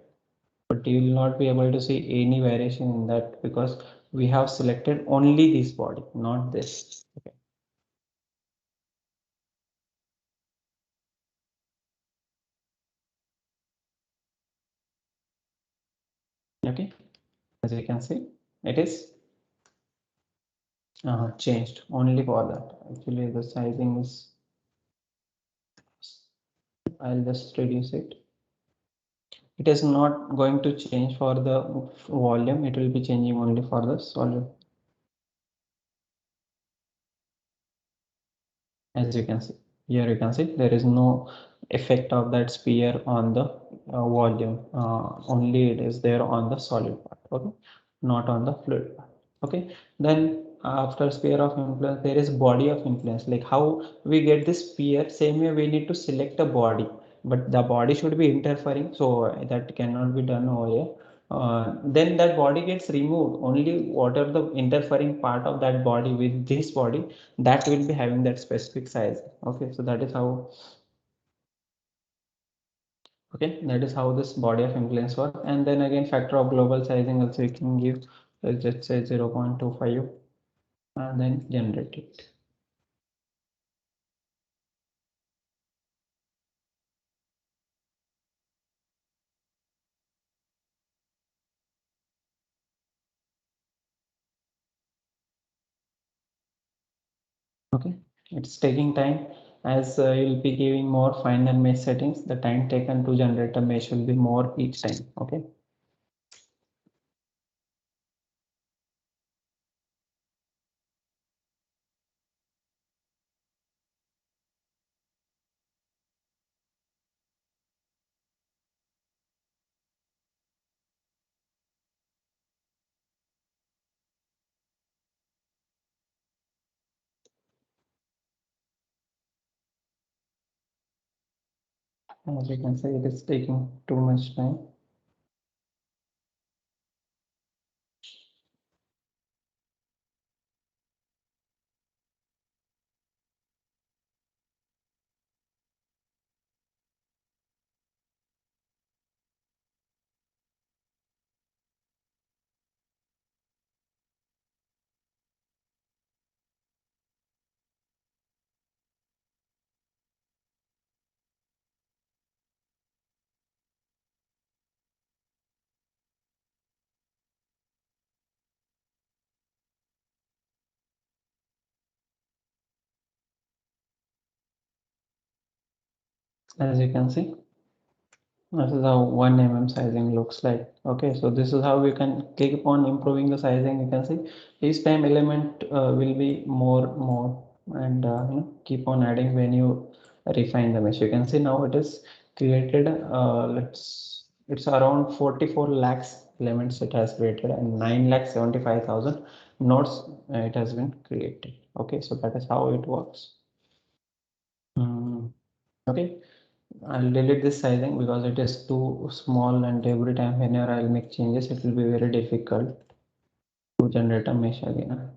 But you will not be able to see any variation in that because we have selected only this body, not this. Okay. Okay, as you can see, it is changed only for that. Actually, the sizing is, I'll just reduce it. It is not going to change for the volume, it will be changing only for the solid. As you can see here, you can see there is no effect of that sphere on the volume, only it is there on the solid part, okay, not on the fluid part. Okay, then after sphere of influence there is body of influence. Like how we get this sphere, same way we need to select a body, but the body should be interfering, so that cannot be done over here. Then that body gets removed, only whatever the interfering part of that body with this body, that will be having that specific size. Okay, so that is how, okay, that is how this body of influence work. And then again, factor of global sizing also you can give, let's just say 0.25 and then generate it. Okay, it's taking time, as you'll be giving more final mesh settings, the time taken to generate a mesh will be more each time. Okay, as you can see, it is taking too much time. As you can see, this is how 1 mm sizing looks like. Okay, so this is how we can keep on improving the sizing. You can see each time element will be more, and keep on adding when you refine the mesh. You can see now it is created. It's around 44 lakhs elements it has created, and 9,75,000 nodes it has been created. Okay, so that is how it works. Okay. I'll delete this sizing because it is too small, and every time whenever I'll make changes it will be very difficult to generate a mesh again.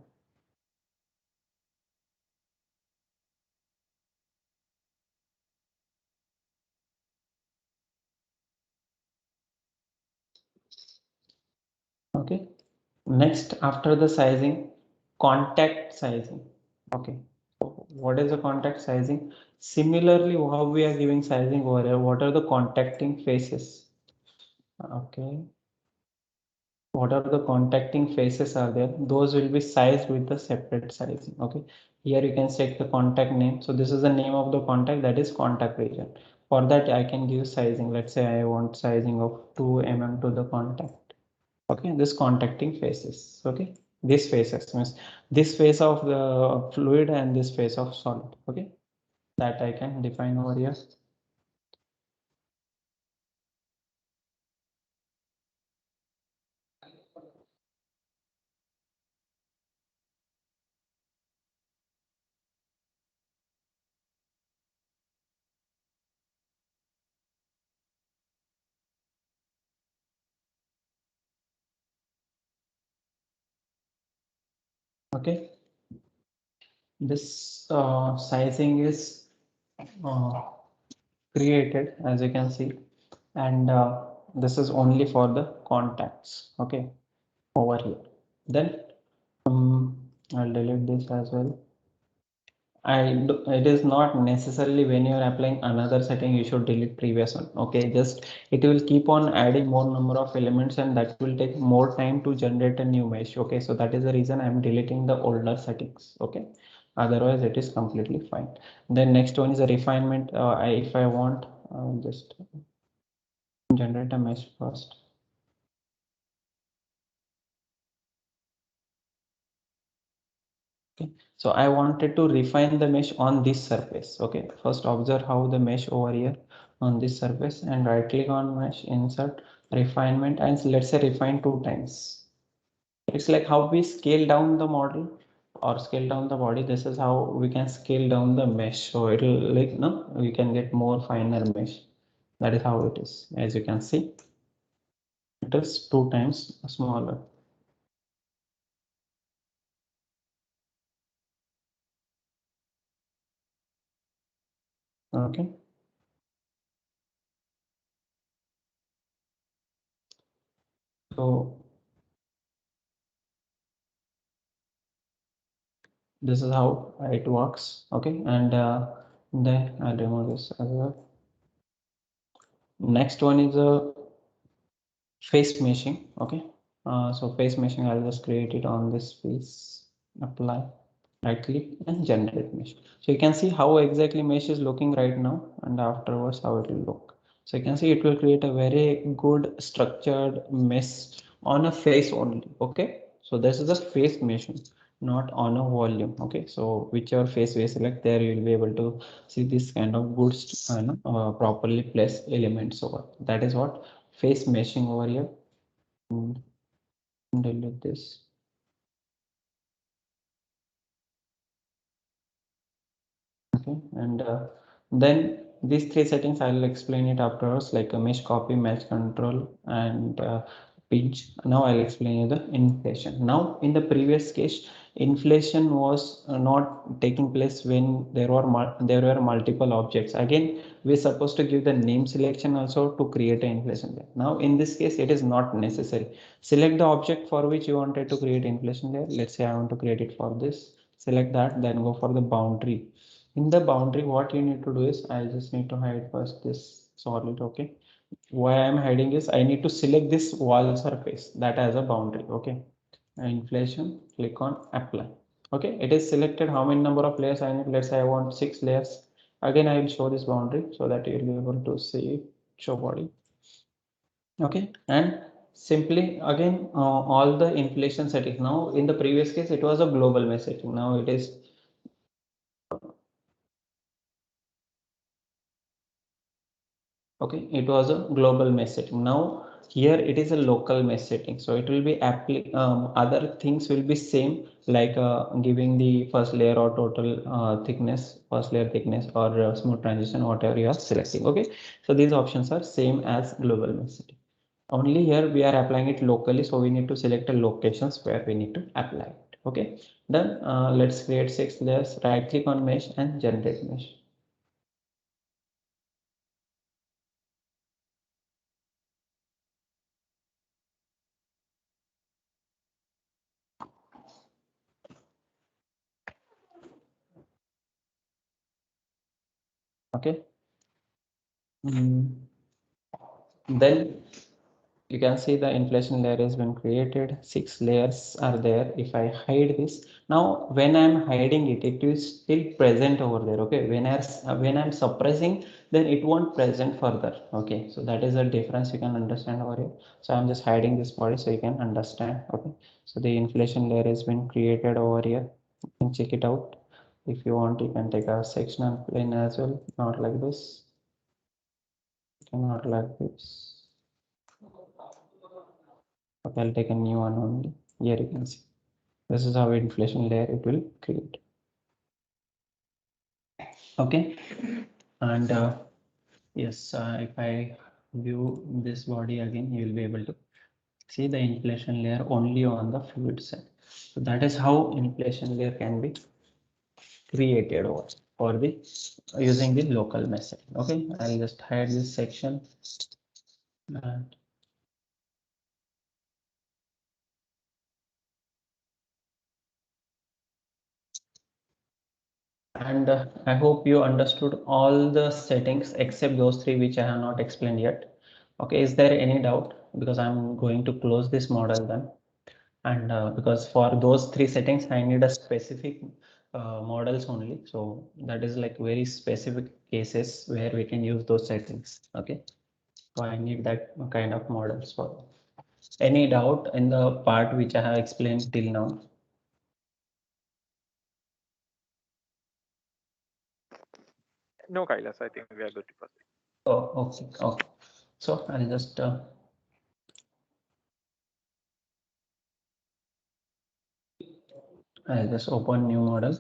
Okay, next after the sizing, contact sizing. Okay, so what is the contact sizing? Similarly, how we are giving sizing over here, what are the contacting faces? Okay, what are the contacting faces are there, those will be sized with the separate sizing. Okay, here you can set the contact name, so this is the name of the contact, that is contact region. For that I can give sizing, let's say I want sizing of 2 mm to the contact. Okay, this contacting faces. Okay, this faces means this face of the fluid and this face of solid. Okay, that I can define over here. Okay, this sizing is uh, created, as you can see, and this is only for the contacts. Okay, over here. Then I'll delete this as well. It is not necessarily when you are applying another setting you should delete previous one. Okay, just it will keep on adding more number of elements, and that will take more time to generate a new mesh. Okay, so that is the reason I'm deleting the older settings. Okay, otherwise it is completely fine. Then next one is a refinement. If I want, just generate a mesh first. Okay, so I wanted to refine the mesh on this surface. Okay, first observe how the mesh over here on this surface, and right click on mesh, insert refinement, and let's say refine 2 times. It's like how we scale down the model or scale down the body. This is how we can scale down the mesh. So it'll like no, we can get more finer mesh. That is how it is. As you can see, it is 2 times smaller. Okay. So this is how it works. Okay, and then I'll remove this as well. Next one is a face meshing. Okay, so face meshing, I'll just create it on this face, apply, right click, and generate mesh. So you can see how exactly mesh is looking right now, and afterwards how it will look. So you can see it will create a very good structured mesh on a face only. Okay, so this is a face meshing, not on a volume. Okay, so whichever face we select, there you will be able to see this kind of good properly placed elements over. That is what face meshing over here. And delete this. Okay, and then these 3 settings I'll explain it afterwards, like a mesh copy, mesh control, and pinch. Now I'll explain you the inflation. Now in the previous case, inflation was not taking place when there were multiple objects. Again, we're supposed to give the name selection also to create an inflation layer. Now in this case, it is not necessary. Select the object for which you wanted to create inflation layer. Let's say I want to create it for this. Select that, then go for the boundary. In the boundary, what you need to do is, I just need to hide first this solid. Okay, why I'm hiding is I need to select this wall surface that has a boundary. Okay, inflation, click on apply. Okay, it is selected how many number of layers I need. Let's say I want 6 layers. Again, I will show this boundary so that you'll be able to see show body. Okay, and simply again all the inflation settings. Now in the previous case it was a global messaging. Now it is okay, it was a global messaging. Now here it is a local messaging, so it will be other things will be same, like giving the first layer or total thickness, first layer thickness, or smooth transition, whatever you are selecting. Okay, so these options are same as global messaging. Only here we are applying it locally, so we need to select a locations where we need to apply it. Okay, then let's create 6 layers. Right click on mesh and generate mesh. Okay. Then you can see the inflation layer has been created. 6 layers are there. If I hide this, now when I'm hiding it, it is still present over there. Okay, when I'm suppressing, then it won't present further. Okay, so that is the difference you can understand over here. So I'm just hiding this body so you can understand. Okay, so the inflation layer has been created over here. You can check it out. If you want, you can take a sectional plane as well, not like this, not like this. Okay, I'll take a new one only. Here you can see. This is how inflation layer it will create. Okay, and yes, if I view this body again, you will be able to see the inflation layer only on the fluid side. So that is how inflation layer can be created over for the using the local method. Okay, I'll just hide this section. And I hope you understood all the settings except those three which I have not explained yet. Okay, is there any doubt? Because I'm going to close this model then. And because for those 3 settings, I need a specific models only. So that is like very specific cases where we can use those settings. Okay. So I need that kind of models for. Any doubt in the part which I have explained till now? No, Kailas, I think we are good to proceed. Oh, okay, okay. So I'll just open new model.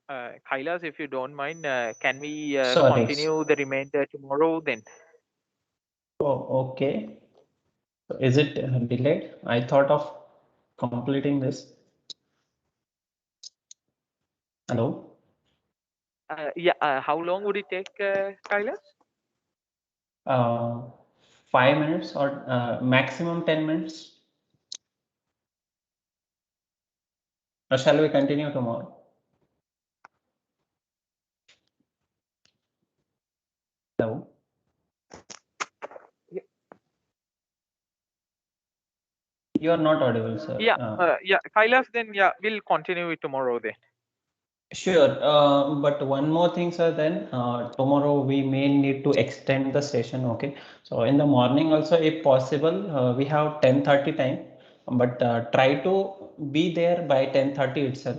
Kailas, if you don't mind, can we Sorry. continue the remainder tomorrow then? Oh, okay. So is it delayed? I thought of completing this. Hello? Yeah, how long would it take, Kailas? Uh, 5 minutes or maximum 10 minutes? Or shall we continue tomorrow? Hello? Yeah, You are not audible, sir. yeah, Kailas, then yeah, we'll continue it tomorrow then. Sure, but one more thing, sir, then tomorrow we may need to extend the session, okay? So in the morning also, if possible, we have 10:30 time, but try to be there by 10:30 itself.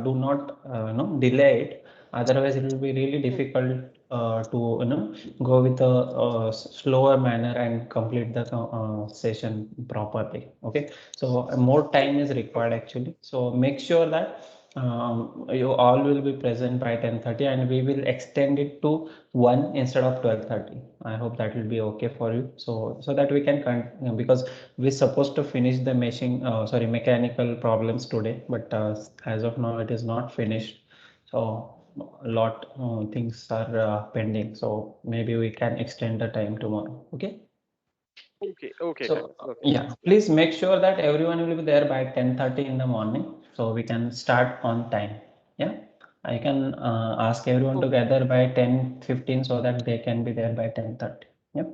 Do not, delay it. Otherwise, it will be really difficult to, go with a slower manner and complete the session properly, okay? So more time is required actually. So make sure that you all will be present by 10:30 and we will extend it to 1 instead of 12:30. I hope that will be okay for you. So that we can because we're supposed to finish the mechanical problems today, but as of now it is not finished. So a lot things are pending. So maybe we can extend the time tomorrow. Okay. Okay, okay, So Kailas. Okay. yeah, please make sure that everyone will be there by 10:30 in the morning so we can start on time. Yeah, I can ask everyone to Okay. gather by 10:15 so that they can be there by 10:30. Yeah.